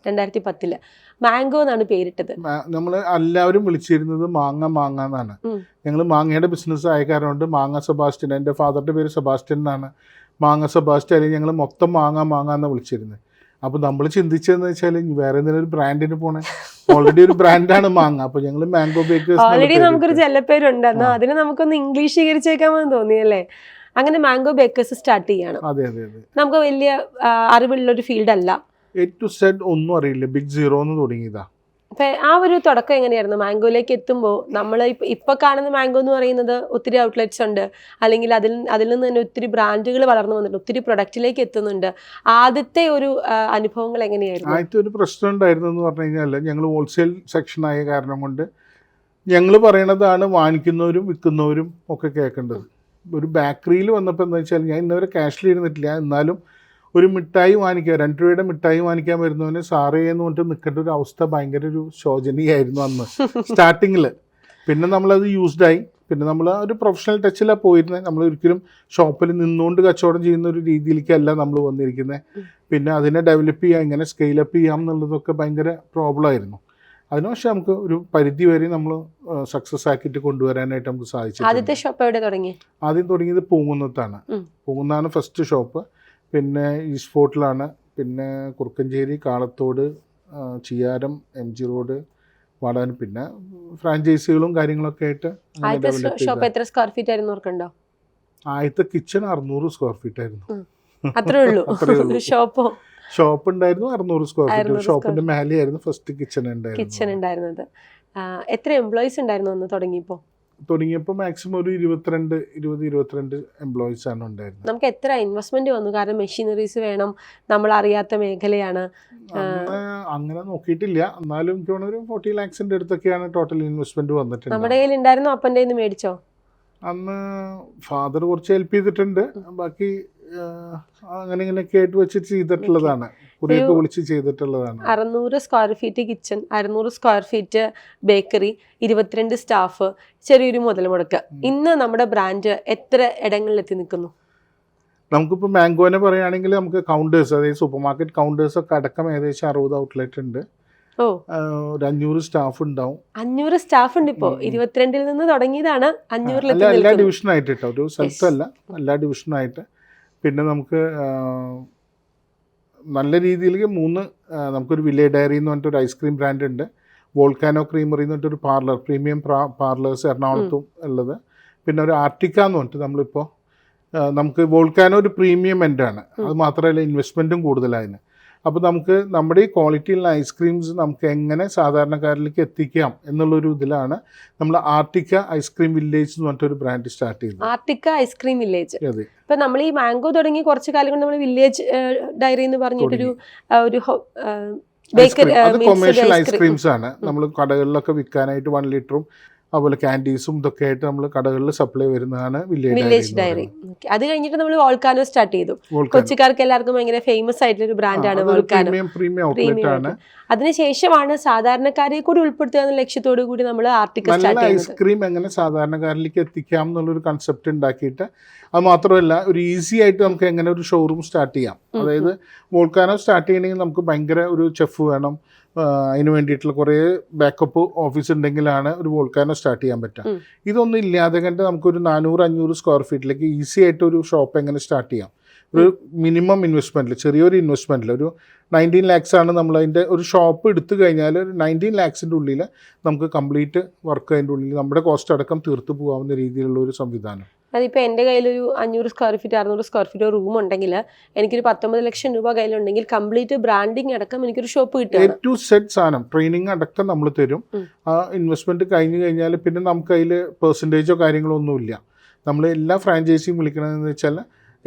2010. മാംഗോ എന്നാണ് പേരിട്ടത്. നമ്മൾ എല്ലാവരും വിളിച്ചിരുന്നത് മാങ്ങ എന്നാണ്. ഞങ്ങൾ മാങ്ങയുടെ ബിസിനസ് ആയ കാരണം കൊണ്ട് മാങ്ങ സെബാസ്റ്റ്യൻ, എൻ്റെ ഫാദറിൻ്റെ പേര് സെബാസ്റ്റ്യൻ എന്നാണ്. മാങ്ങ സെബാസ്റ്റ്യൻ, അല്ലെങ്കിൽ ഞങ്ങൾ മൊത്തം മാങ്ങ എന്നാണ് വിളിച്ചിരുന്നത്. അപ്പോൾ നമ്മൾ ചിന്തിച്ചതെന്ന് വെച്ചാൽ വേറെ എന്തെങ്കിലും ഒരു ബ്രാൻഡിന് പോണേ, ഓൾറെഡി ഒരു ബ്രാൻഡാണ് മാങ്ങ. അപ്പോൾ ഞങ്ങൾ മാംഗോ ബേക്കേഴ്സ്, ഓൾറെഡി നമുക്കൊരു ചെല്ലപ്പേരുണ്ട്, എന്നാൽ അതിന് നമുക്കൊന്ന് ഇംഗ്ലീഷീകരിച്ചേക്കാമെന്ന് തോന്നിയല്ലേ? അങ്ങനെ മാംഗോ ബേക്കേഴ്സ് സ്റ്റാർട്ട് ചെയ്യാണ്. അതെ. നമുക്ക് വലിയ അറിവുള്ള ഒരു ഫീൽഡ് അല്ല, A to Z ഒന്നും അറിയില്ല. ബിഗ് സീറോ എന്ന് തുടങ്ങിയതാ. അപ്പം ആ ഒരു തുടക്കം എങ്ങനെയായിരുന്നു? മാംഗോയിലേക്ക് എത്തുമ്പോൾ നമ്മൾ ഇപ്പോൾ കാണുന്ന മാംഗോ എന്ന് പറയുന്നത് ഒത്തിരി ഔട്ട്ലെറ്റ്സ് ഉണ്ട്, അല്ലെങ്കിൽ അതിൽ നിന്ന് തന്നെ ഒത്തിരി ബ്രാൻഡുകൾ വളർന്നു വന്നിട്ടുണ്ട്, ഒത്തിരി പ്രൊഡക്റ്റിലേക്ക് എത്തുന്നുണ്ട്. ആദ്യത്തെ ഒരു അനുഭവങ്ങൾ എങ്ങനെയായിരുന്നു? ആദ്യത്തെ ഒരു പ്രശ്നം ഉണ്ടായിരുന്നു എന്ന് പറഞ്ഞു കഴിഞ്ഞാൽ, ഞങ്ങൾ ഹോൾസെയിൽ സെക്ഷനായ കാരണം കൊണ്ട് ഞങ്ങൾ പറയണതാണ് വാങ്ങിക്കുന്നവരും വിൽക്കുന്നവരും ഒക്കെ കേൾക്കേണ്ടത്. ഒരു ബേക്കറിയിൽ വന്നപ്പോൾ എന്താ വെച്ചാൽ, ഞാൻ ഇന്നവരെ ക്യാഷിൽ ഇരുന്നിട്ടില്ല, എന്നാലും ഒരു മിഠായി വാങ്ങിക്കുക, 2 രൂപയുടെ മിഠായി വാങ്ങിക്കാൻ വരുന്നവന് സാറേ എന്ന് പറഞ്ഞിട്ട് നിൽക്കേണ്ട ഒരു അവസ്ഥ ഭയങ്കര ഒരു ശോചനീയായിരുന്നു അന്ന് സ്റ്റാർട്ടിങ്ങിൽ. പിന്നെ നമ്മളത് യൂസ്ഡായി. പിന്നെ നമ്മൾ ഒരു പ്രൊഫഷണൽ ടച്ചിലാണ് പോയിരുന്നത്. നമ്മൾ ഒരിക്കലും ഷോപ്പിൽ നിന്നുകൊണ്ട് കച്ചവടം ചെയ്യുന്ന ഒരു രീതിയിലേക്കല്ല നമ്മൾ വന്നിരിക്കുന്നത്. പിന്നെ അതിനെ ഡെവലപ്പ് ചെയ്യാം, എങ്ങനെ സ്കെയിലപ്പ് ചെയ്യാം എന്നുള്ളതൊക്കെ ഭയങ്കര പ്രോബ്ലം ആയിരുന്നു. അതിന് പക്ഷേ നമുക്ക് ഒരു പരിധി വരെ നമ്മൾ സക്സസ് ആക്കിയിട്ട് കൊണ്ടുവരാനായിട്ട് നമുക്ക് സാധിച്ചു. ആദ്യത്തെ ഷോപ്പ് എവിടെ തുടങ്ങി? ആദ്യം തുടങ്ങിയത് പൂങ്കുന്നത്താണ്. പൂങ്കുന്നാണ് ഫസ്റ്റ് ഷോപ്പ്. പിന്നെ ഈസ്റ്റ് ഫോർട്ടിലാണ്, പിന്നെ കുറുക്കഞ്ചേരി, കാളത്തോട്, ചിയാരം, MG റോഡ്, വാടാൻ. പിന്നെ ഫ്രാഞ്ചൈസികളും കാര്യങ്ങളൊക്കെ ആയിട്ട് അങ്ങനെ ആദ്യത്തെ develop ഷോപ്പ് ചെയ്ത. എത്ര സ്ക്വയർ ഫീറ്റ് ആയിരുന്നു ഓർക്കണ്ടോ? ആദ്യത്തെ കിച്ചൺ 600 സ്ക്വയർ ഫീറ്റ് ആയിരുന്നു. അത്രേ ഉള്ളൂ. അത്രേ ഉള്ളൂ. ഷോപ്പോ? ഷോപ്പ് ഉണ്ടായിരുന്നു 600 സ്ക്വയർ ഫീറ്റ്. 600 ഷോപ്പിന്റെ മേലെയായിരുന്നു ഫസ്റ്റ് കിച്ചൺ കിച്ചൺ ഉണ്ടായിരുന്നത്. എത്ര എംപ്ലോയീസ് ഉണ്ടായിരുന്നു അന്ന് തുടങ്ങിയപ്പോൾ? തുടങ്ങിയപ്പോൾ മാക്സിമം ഒരു 22 എംപ്ലോയീസ് ആണ് ഉണ്ടായിരുന്നത്. നമുക്ക് എത്ര ഇൻവെസ്റ്റ്മെന്റ് വന്നു? കാരണം മെഷീനറീസ് വേണം, നമ്മൾ അറിയാത്ത മേഖലയാണ്. അന്ന് അങ്ങനെ നോക്കിയിട്ടില്ല, എന്നാലും എനിക്ക് തോന്നുന്നു ഒരു 40 lakhs അടുത്തൊക്കെയാണ് ടോട്ടൽ ഇൻവെസ്റ്റ്മെന്റ് വന്നിട്ടുണ്ട്. നമ്മുടെ കയ്യിൽ ഉണ്ടായിരുന്നു, അപ്പൻ്റെ കയ്യിൽ നിന്ന് മേടിച്ചോ? അന്ന് ഫാദർ കുറച്ച് ഹെൽപ്പ് ചെയ്തിട്ടുണ്ട്, ബാക്കി അങ്ങനെ ഇങ്ങനെയൊക്കെ ആയിട്ട് വെച്ചിട്ട് ചെയ്തിട്ടുള്ളതാണ്, കുറേയൊക്കെ വിളിച്ച് ചെയ്തിട്ടുള്ളതാണ്. 600 square feet kitchen, 600 square feet bakery, 22 staff, ചെറിയൊരു മുതൽ മുടക്ക്. ഇന്ന് നമ്മുടെ ബ്രാൻഡ് എത്ര ഇടങ്ങളിൽ എത്തി നിൽക്കുന്നു? നമുക്കിപ്പോൾ മാംഗോനെ പറയുകയാണെങ്കിൽ നമുക്ക് കൗണ്ടേഴ്സ്, അതായത് സൂപ്പർ മാർക്കറ്റ് കൗണ്ടേഴ്സ് ഒക്കെ അടക്കം ഏകദേശം 60 ഔട്ട്ലെറ്റ് ഉണ്ട്. ഓ, ഒരു 500 സ്റ്റാഫ് ഉണ്ടാവും. 500 സ്റ്റാഫ് ഉണ്ട് ഇപ്പോൾ. 22 നിന്ന് തുടങ്ങിയതാണ് 500 എല്ലാ ഡിവിഷനായിട്ട് കേട്ടോ, ഒരു സ്ഥലത്തല്ല, എല്ലാ ഡിവിഷനായിട്ട്. പിന്നെ നമുക്ക് നല്ല രീതിയിൽ നമുക്കൊരു വില്ലേ ഡയറി എന്ന് പറഞ്ഞിട്ടൊരു ഐസ്ക്രീം ബ്രാൻഡ് ഉണ്ട്. വോൾക്കാനോ ക്രീമറി എന്ന് പറഞ്ഞിട്ടൊരു പാർലർ, പ്രീമിയം പാർലേഴ്സ് എറണാകുളത്തും ഉള്ളത്. പിന്നെ ഒരു ആർട്ടിക്ക എന്ന് പറഞ്ഞിട്ട് നമ്മളിപ്പോൾ നമുക്ക് വോൾക്കാനോ ഒരു പ്രീമിയം എൻഡാണ്, അത് മാത്രമല്ല ഇൻവെസ്റ്റ്മെൻറ്റും കൂടുതലായിരുന്നു. അപ്പോൾ നമുക്ക് നമ്മുടെ ഈ ക്വാളിറ്റിയുള്ള ഐസ്ക്രീംസ് നമുക്ക് എങ്ങനെ സാധാരണക്കാരിലേക്ക് എത്തിക്കാം എന്നുള്ളൊരു ഇതിലാണ് നമ്മൾ ആർട്ടിക്ക ഐസ്ക്രീം വില്ലേജ് എന്ന് പറഞ്ഞിട്ടൊരു ബ്രാൻഡ് സ്റ്റാർട്ട് ചെയ്തത്. ആർട്ടിക്ക ഐസ്ക്രീം വില്ലേജ്. അതെ. ഇപ്പം നമ്മൾ ഈ മാംഗോ തുടങ്ങി കുറച്ച് കാലം കൊണ്ട് നമ്മൾ വില്ലേജ് ഡയറി എന്ന് പറഞ്ഞിട്ടൊരു ബേക്കറി, അത് കൊമേഴ്ഷ്യൽ ഐസ്ക്രീംസ് ആണ്. നമ്മൾ കടകളിലൊക്കെ വിൽക്കാനായിട്ട് 1 ലിറ്ററും അതുപോലെ ക്യാൻഡീസും ഇതൊക്കെ ആയിട്ട് നമ്മൾ കടകളിൽ സപ്ലൈ വരുന്നതാണ് വില്ലേജ് ഡയറി. അത് കഴിഞ്ഞിട്ട് നമ്മൾ വോൾക്കാനോ സ്റ്റാർട്ട് ചെയ്തു. കൊച്ചിക്കാർക്ക് എല്ലാവർക്കും ഭയങ്കര ഫേമസ് ആയിട്ടുള്ള ഒരു ബ്രാൻഡാണ് വോൾക്കാനോ. അതിനുശേഷമാണ് സാധാരണക്കാരെ കൂടി ഉൾപ്പെടുത്തുക എന്ന ലക്ഷ്യത്തോടു കൂടി നമ്മൾ ആർട്ടിക്ക സ്റ്റാർട്ട് ചെയ്യുന്നത്. ഐസ്ക്രീം എങ്ങനെ സാധാരണക്കാരിലേക്ക് എത്തിക്കാം എന്നുള്ളൊരു കൺസെപ്റ്റ് ഉണ്ടാക്കിയിട്ട്, അത് മാത്രമല്ല ഒരു ഈസി ആയിട്ട് നമുക്ക് എങ്ങനെ ഒരു ഷോറൂം സ്റ്റാർട്ട് ചെയ്യാം. അതായത് വോൾക്കാനോ സ്റ്റാർട്ട് ചെയ്യണമെങ്കിൽ നമുക്ക് ഭയങ്കര ഒരു ചെഫ് വേണം, അതിന് വേണ്ടിയിട്ടുള്ള കുറേ ബാക്കപ്പ് ഓഫീസ് ഉണ്ടെങ്കിലാണ് ഒരു വോൾക്കാനോ സ്റ്റാർട്ട് ചെയ്യാൻ പറ്റുക. ഇതൊന്നും ഇല്ലാതെ കണ്ട് നമുക്കൊരു 400-500 സ്ക്വയർ ഫീറ്റിലേക്ക് ഈസി ആയിട്ട് ഒരു ഷോപ്പ് എങ്ങനെ സ്റ്റാർട്ട് ചെയ്യാം. ഒരു മിനിമം ഇൻവെസ്റ്റ്മെൻറ്റിൽ, ചെറിയൊരു ഇൻവെസ്റ്റ്മെൻറ്റിൽ ഒരു 19 lakhs ആണ് നമ്മൾ അതിൻ്റെ ഒരു ഷോപ്പ് എടുത്തു കഴിഞ്ഞാൽ ഒരു 19 lakhs ഉള്ളിൽ നമുക്ക് കംപ്ലീറ്റ് വർക്ക് അതിൻ്റെ ഉള്ളിൽ നമ്മുടെ കോസ്റ്റ് അടക്കം തീർത്തു പോകാവുന്ന രീതിയിലുള്ള ഒരു സംവിധാനം. അതിപ്പോൾ എൻ്റെ കയ്യിലൊരു 500 square feet 600 square feet room ഉണ്ടെങ്കിൽ എനിക്കൊരു 19 ലക്ഷം രൂപ കയ്യിലുണ്ടെങ്കിൽ കംപ്ലീറ്റ് ബ്രാൻഡിങ് അടക്കം എനിക്കൊരു ഷോപ്പ് കിട്ടും. A to Z സാധനം ട്രെയിനിങ് അടക്കം നമ്മൾ തരും. ആ ഇൻവെസ്റ്റ്മെൻറ്റ് കഴിഞ്ഞ് കഴിഞ്ഞാൽ പിന്നെ നമുക്ക് അതിൽ പെർസെൻറ്റേജോ കാര്യങ്ങളോ ഒന്നുമില്ല. നമ്മൾ എല്ലാ ഫ്രാഞ്ചൈസിയും വിളിക്കണമെന്ന് വെച്ചാൽ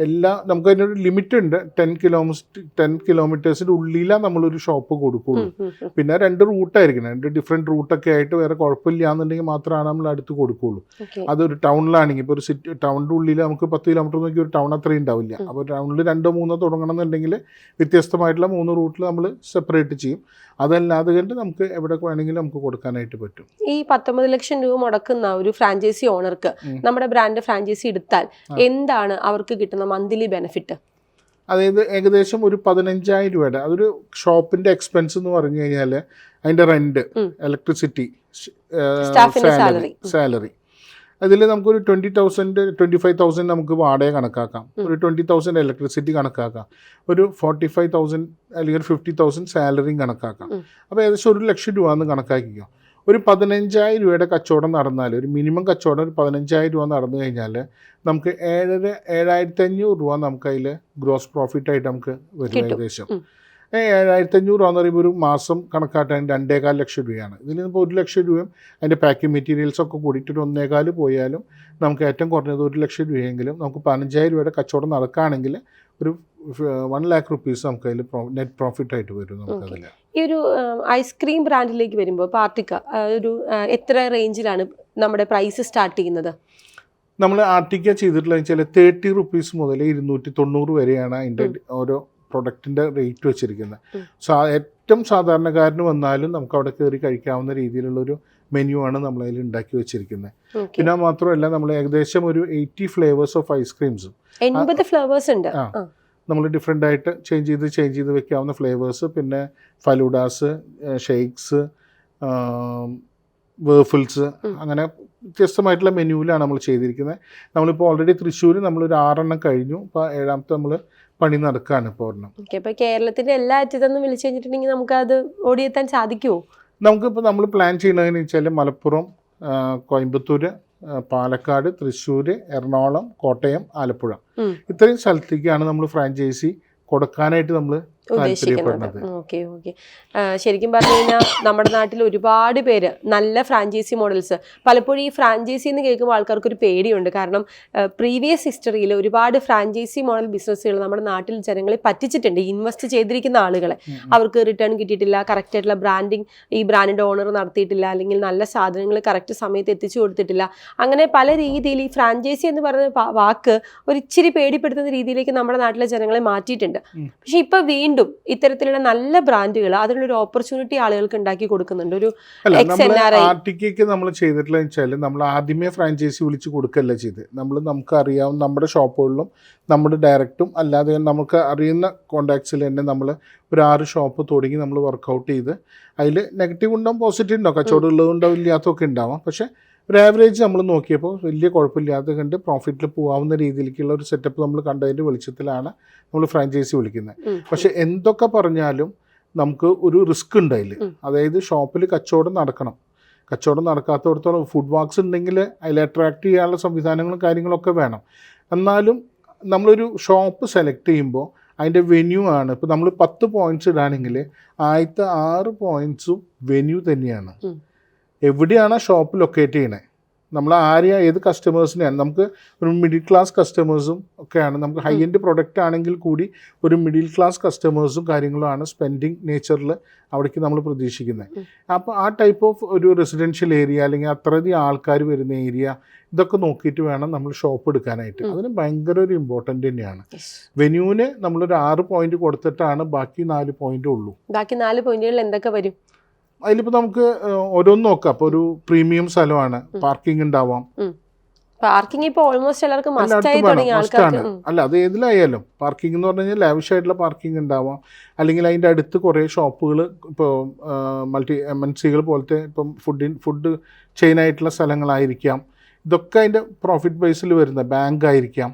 നമുക്ക് അതിനൊരു ലിമിറ്റ് ഉണ്ട്. 10 കിലോമീറ്റേഴ്സിൻ്റെ ഉള്ളിലാണ് നമ്മളൊരു ഷോപ്പ് കൊടുക്കുള്ളൂ. പിന്നെ 2 റൂട്ടായിരിക്കണം, 2 ഡിഫറെൻറ്റ് റൂട്ടൊക്കെ ആയിട്ട് വേറെ കുഴപ്പമില്ല എന്നുണ്ടെങ്കിൽ മാത്രമാണ് നമ്മൾ അടുത്ത് കൊടുക്കുള്ളൂ. അതൊരു ടൗണിലാണെങ്കിൽ ഇപ്പോൾ ഒരു ടൗണിൻ്റെ ഉള്ളിൽ നമുക്ക് 10 കിലോമീറ്റർ നോക്കി ഒരു ടൗൺ അത്രയും ഉണ്ടാവില്ല. അപ്പോൾ ടൗണിൽ 2-3 തുടങ്ങണം എന്നുണ്ടെങ്കിൽ വ്യത്യസ്തമായിട്ടുള്ള 3 റൂട്ടിൽ നമ്മൾ സെപ്പറേറ്റ് ചെയ്യും. അതല്ലാതെ കണ്ട് നമുക്ക് എവിടെ വേണമെങ്കിലും നമുക്ക് കൊടുക്കാനായിട്ട് പറ്റും. ഈ 19 ലക്ഷം രൂപ മുടക്കുന്ന ഒരു ഫ്രാഞ്ചൈസി ഓണർക്ക് നമ്മുടെ ബ്രാൻഡ് ഫ്രാഞ്ചൈസി എടുത്താൽ എന്താണ് അവർക്ക് കിട്ടുന്ന മന്ത്ലി ബെനിഫിറ്റ്? അതായത് ഏകദേശം ഒരു 15,000 രൂപയുടെ അതൊരു ഷോപ്പിന്റെ എക്സ്പെൻസ് എന്ന് പറഞ്ഞു കഴിഞ്ഞാൽ അതിന്റെ റെന്റ്, ഇലക്ട്രിസിറ്റി, സാലറി, അതിൽ നമുക്കൊരു 25,000 നമുക്ക് വാടക കണക്കാക്കാം, ഒരു 20,000 ഇലക്ട്രിസിറ്റി കണക്കാക്കാം, ഒരു 45,000 അല്ലെങ്കിൽ 50,000 സാലറിയും കണക്കാക്കാം. അപ്പോൾ ഏകദേശം 1 ലക്ഷം രൂപ എന്ന് കണക്കാക്കിക്കോ. ഒരു 15,000 രൂപയുടെ കച്ചവടം നടന്നാൽ, ഒരു മിനിമം കച്ചവടം ഒരു 15,000 രൂപ നടന്നു കഴിഞ്ഞാൽ നമുക്ക് 7,500 രൂപ നമുക്ക് അതിൽ ഗ്രോസ് പ്രോഫിറ്റായിട്ട് നമുക്ക് വരും. ഏകദേശം 7,500 രൂപ എന്ന് പറയുമ്പോൾ ഒരു മാസം കണക്കാട്ടാൻ 2.25 ലക്ഷം രൂപയാണ്. ഇതിൽ ഇപ്പോൾ 1 ലക്ഷം രൂപയും അതിൻ്റെ പാക്കിംഗ് മെറ്റീരിയൽസ് ഒക്കെ കൂടിയിട്ട് 1.25 പോയാലും നമുക്ക് ഏറ്റവും കുറഞ്ഞത് 1 ലക്ഷം രൂപയെങ്കിലും നമുക്ക് 15,000 രൂപയുടെ കച്ചവടം നടക്കുകയാണെങ്കിൽ ഒരു 1 lakh rupees നമുക്ക് അതിൽ നെറ്റ് പ്രോഫിറ്റ് ആയിട്ട് വരും നമുക്കതിൽ. ഈ ഒരു ഐസ്ക്രീം ബ്രാൻഡിലേക്ക് വരുമ്പോൾ ആർട്ടിക്ക ഒരു എത്ര റേഞ്ചിലാണ് നമ്മുടെ പ്രൈസ് സ്റ്റാർട്ട് ചെയ്യുന്നത്? നമ്മൾ ആർട്ടിക്ക ചെയ്തിട്ടുള്ള വെച്ചാൽ 30 rupees മുതൽ 290 വരെയാണ് അതിൻ്റെ ഓരോ പ്രൊഡക്റ്റിൻ്റെ റേറ്റ് വെച്ചിരിക്കുന്നത്. ഏറ്റവും സാധാരണക്കാരന് വന്നാലും നമുക്ക് അവിടെ കയറി കഴിക്കാവുന്ന രീതിയിലുള്ളൊരു മെനു ആണ് നമ്മളതിൽ ഉണ്ടാക്കി വെച്ചിരിക്കുന്നത്. പിന്നെ മാത്രമല്ല നമ്മൾ ഏകദേശം ഒരു 80 ഫ്ലേവേഴ്സ് ഓഫ് ഐസ്ക്രീംസും 80 ഫ്ലേവേഴ്സ് ഉണ്ട്. നമ്മൾ ഡിഫറെൻ്റ് ആയിട്ട് ചേഞ്ച് ചെയ്ത് വെക്കാവുന്ന ഫ്ലേവേഴ്സ്, പിന്നെ ഫലൂഡാസ്, ഷേക്സ്, വേഫിൾസ്, അങ്ങനെ വ്യത്യസ്തമായിട്ടുള്ള മെനുവിലാണ് നമ്മൾ ചെയ്തിരിക്കുന്നത്. നമ്മളിപ്പോൾ ഓൾറെഡി തൃശ്ശൂർ നമ്മളൊരു 6 എണ്ണം കഴിഞ്ഞു, ഇപ്പോൾ 7ാമത്തെ നമ്മൾ പണി നടക്കുകയാണ് ഇപ്പോൾ ഒരെണ്ണം. അപ്പോൾ കേരളത്തിൻ്റെ എല്ലാ അറ്റത്തുനിന്നും വിളിച്ചു കഴിഞ്ഞിട്ടുണ്ടെങ്കിൽ നമുക്കത് ഓടിയെത്താൻ സാധിക്കുമോ? നമുക്കിപ്പോൾ നമ്മൾ പ്ലാൻ ചെയ്യുന്നതെന്ന് വെച്ചാൽ മലപ്പുറം, കോയമ്പത്തൂർ, പാലക്കാട്, തൃശ്ശൂർ, എറണാകുളം, കോട്ടയം, ആലപ്പുഴ ഇത്രയും സ്ഥലത്തേക്കാണ് നമ്മൾ ഫ്രാഞ്ചൈസി കൊടുക്കാനായിട്ട് നമ്മൾ ഉദ്ദേശിക്കുന്നത്. Okay okay. ശരിക്കും പറഞ്ഞു കഴിഞ്ഞാൽ നമ്മുടെ നാട്ടിൽ ഒരുപാട് പേര് നല്ല ഫ്രാഞ്ചൈസി മോഡൽസ്, പലപ്പോഴും ഈ ഫ്രാഞ്ചൈസി എന്ന് കേൾക്കുമ്പോൾ ആൾക്കാർക്ക് ഒരു പേടിയുണ്ട്. കാരണം പ്രീവിയസ് ഹിസ്റ്ററിയിൽ ഒരുപാട് ഫ്രാഞ്ചൈസി മോഡൽ ബിസിനസ്സുകൾ നമ്മുടെ നാട്ടിൽ ജനങ്ങളെ പറ്റിച്ചിട്ടുണ്ട്. ഇൻവെസ്റ്റ് ചെയ്തിരിക്കുന്ന ആളുകളെ അവർക്ക് റിട്ടേൺ കിട്ടിയിട്ടില്ല, കറക്റ്റ് ആയിട്ടുള്ള ബ്രാൻഡിങ് ഈ ബ്രാൻഡിന്റെ ഓണർ നടത്തിയിട്ടില്ല, അല്ലെങ്കിൽ നല്ല സാധനങ്ങൾ കറക്റ്റ് സമയത്ത് എത്തിച്ചു കൊടുത്തിട്ടില്ല. അങ്ങനെ പല രീതിയിൽ ഈ ഫ്രാഞ്ചൈസി എന്ന് പറയുന്ന വാക്ക് ഒരു ഇച്ചിരി പേടിപ്പെടുത്തുന്ന രീതിയിലേക്ക് നമ്മുടെ നാട്ടിലെ ജനങ്ങളെ മാറ്റിയിട്ടുണ്ട്. പക്ഷെ ഇപ്പൊ വീണ്ടും ഇത്തരത്തിലുള്ള നല്ല ബ്രാൻഡുകൾ അതിനുള്ള ഒരു ഓപ്പർച്യൂണിറ്റി ആളുകൾക്ക് ഉണ്ടാക്കി കൊടുക്കുന്നുണ്ട്. ഒരു ആർട്ടിക്ക് നമ്മൾ ചെയ്തിട്ടുള്ള വെച്ചാൽ നമ്മൾ ആദ്യമേ ഫ്രാഞ്ചൈസി വിളിച്ച് കൊടുക്കല്ല ചെയ്ത്, നമുക്ക് അറിയാവുന്ന നമ്മുടെ ഷോപ്പുകളിലും നമ്മുടെ ഡയറക്റ്റും അല്ലാതെ നമുക്ക് അറിയുന്ന കോണ്ടാക്ട്സിൽ തന്നെ നമ്മൾ ഒരു 6 ഷോപ്പ് തുടങ്ങി നമ്മൾ വർക്കൗട്ട് ചെയ്ത് അതിൽ നെഗറ്റീവ് ഉണ്ടാവും, പോസിറ്റീവ് ഉണ്ടാവും, കച്ചവടം ഉള്ളതുണ്ടാവും, ഇല്ലാത്തതൊക്കെ ഉണ്ടാവാം. പക്ഷേ ഒരു ആവറേജ് നമ്മൾ നോക്കിയപ്പോൾ വലിയ കുഴപ്പമില്ലാതെ കണ്ട് പ്രോഫിറ്റിൽ പോകാവുന്ന രീതിയിലേക്കുള്ള ഒരു സെറ്റപ്പ് നമ്മൾ കണ്ടതിൻ്റെ വെളിച്ചത്തിലാണ് നമ്മൾ ഫ്രാഞ്ചൈസി വിളിക്കുന്നത്. പക്ഷെ എന്തൊക്കെ പറഞ്ഞാലും നമുക്ക് ഒരു റിസ്ക് ഉണ്ട് അതിൽ. അതായത് ഷോപ്പിൽ കച്ചവടം നടക്കണം. കച്ചവടം നടക്കാത്തടത്തോളം ഫുഡ് വാക്സ് ഉണ്ടെങ്കിൽ അതിൽ അട്രാക്ട് ചെയ്യാനുള്ള സംവിധാനങ്ങളും കാര്യങ്ങളൊക്കെ വേണം. എന്നാലും നമ്മളൊരു ഷോപ്പ് സെലക്ട് ചെയ്യുമ്പോൾ അതിൻ്റെ വെന്യൂ ആണ്. ഇപ്പോൾ നമ്മൾ 10 പോയിൻറ്റ്സ് ഇടാണെങ്കിൽ ആദ്യത്തെ 6 പോയിൻറ്റ്സും വെന്യൂ തന്നെയാണ്. എവിടെയാണ് ഷോപ്പ് ലൊക്കേറ്റ് ചെയ്യണേ, നമ്മൾ ഏത് കസ്റ്റമേഴ്സിനെയാണ്. നമുക്ക് ഒരു മിഡിൽ ക്ലാസ് കസ്റ്റമേഴ്സും ഒക്കെയാണ്, നമുക്ക് ഹൈ എൻഡ് പ്രൊഡക്റ്റ് ആണെങ്കിൽ കൂടി ഒരു മിഡിൽ ക്ലാസ് കസ്റ്റമേഴ്സും കാര്യങ്ങളുമാണ് സ്പെൻഡിങ് നേച്ചറിൽ അവിടേക്ക് നമ്മൾ പ്രതീക്ഷിക്കുന്നത്. അപ്പോൾ ആ ടൈപ്പ് ഓഫ് ഒരു റെസിഡൻഷ്യൽ ഏരിയ അല്ലെങ്കിൽ അത്രയധികം ആൾക്കാർ വരുന്ന ഏരിയ ഇതൊക്കെ നോക്കിയിട്ട് വേണം നമ്മൾ ഷോപ്പ് എടുക്കാനായിട്ട്. അതിന് ഭയങ്കര ഒരു ഇമ്പോർട്ടൻ്റ് തന്നെയാണ്. വെന്യൂവിന് നമ്മളൊരു 6 പോയിന്റ് കൊടുത്തിട്ടാണ് ബാക്കി 4 പോയിന്റ് ഉള്ളൂ. ബാക്കി 4 പോയിന്റുകളിൽ എന്തൊക്കെ വരും? അതിലിപ്പോൾ നമുക്ക് ഓരോന്ന് നോക്കാം. അപ്പോൾ ഒരു പ്രീമിയം സ്ഥലമാണ്, പാർക്കിംഗ് ഉണ്ടാവാം. പാർക്കിംഗ് ഇപ്പോൾ ഓൾമോസ്റ്റ് എല്ലാവർക്കും മസ്റ്റായി തുടങ്ങിയ ആൾക്കാർക്ക്. അല്ല, അത് ഏതിലായാലും പാർക്കിംഗ് എന്ന് പറഞ്ഞു കഴിഞ്ഞാൽ ലാവിഷായിട്ടുള്ള പാർക്കിംഗ് ഉണ്ടാവാം. അല്ലെങ്കിൽ അതിൻ്റെ അടുത്ത് കുറേ ഷോപ്പുകൾ, ഇപ്പോൾ MNCകൾ പോലത്തെ ഇപ്പം ഫുഡ് ചെയിനായിട്ടുള്ള സ്ഥലങ്ങളായിരിക്കാം. ഇതൊക്കെ അതിൻ്റെ പ്രോഫിറ്റ് ബേസിൽ വരുന്ന ബാങ്ക് ആയിരിക്കാം.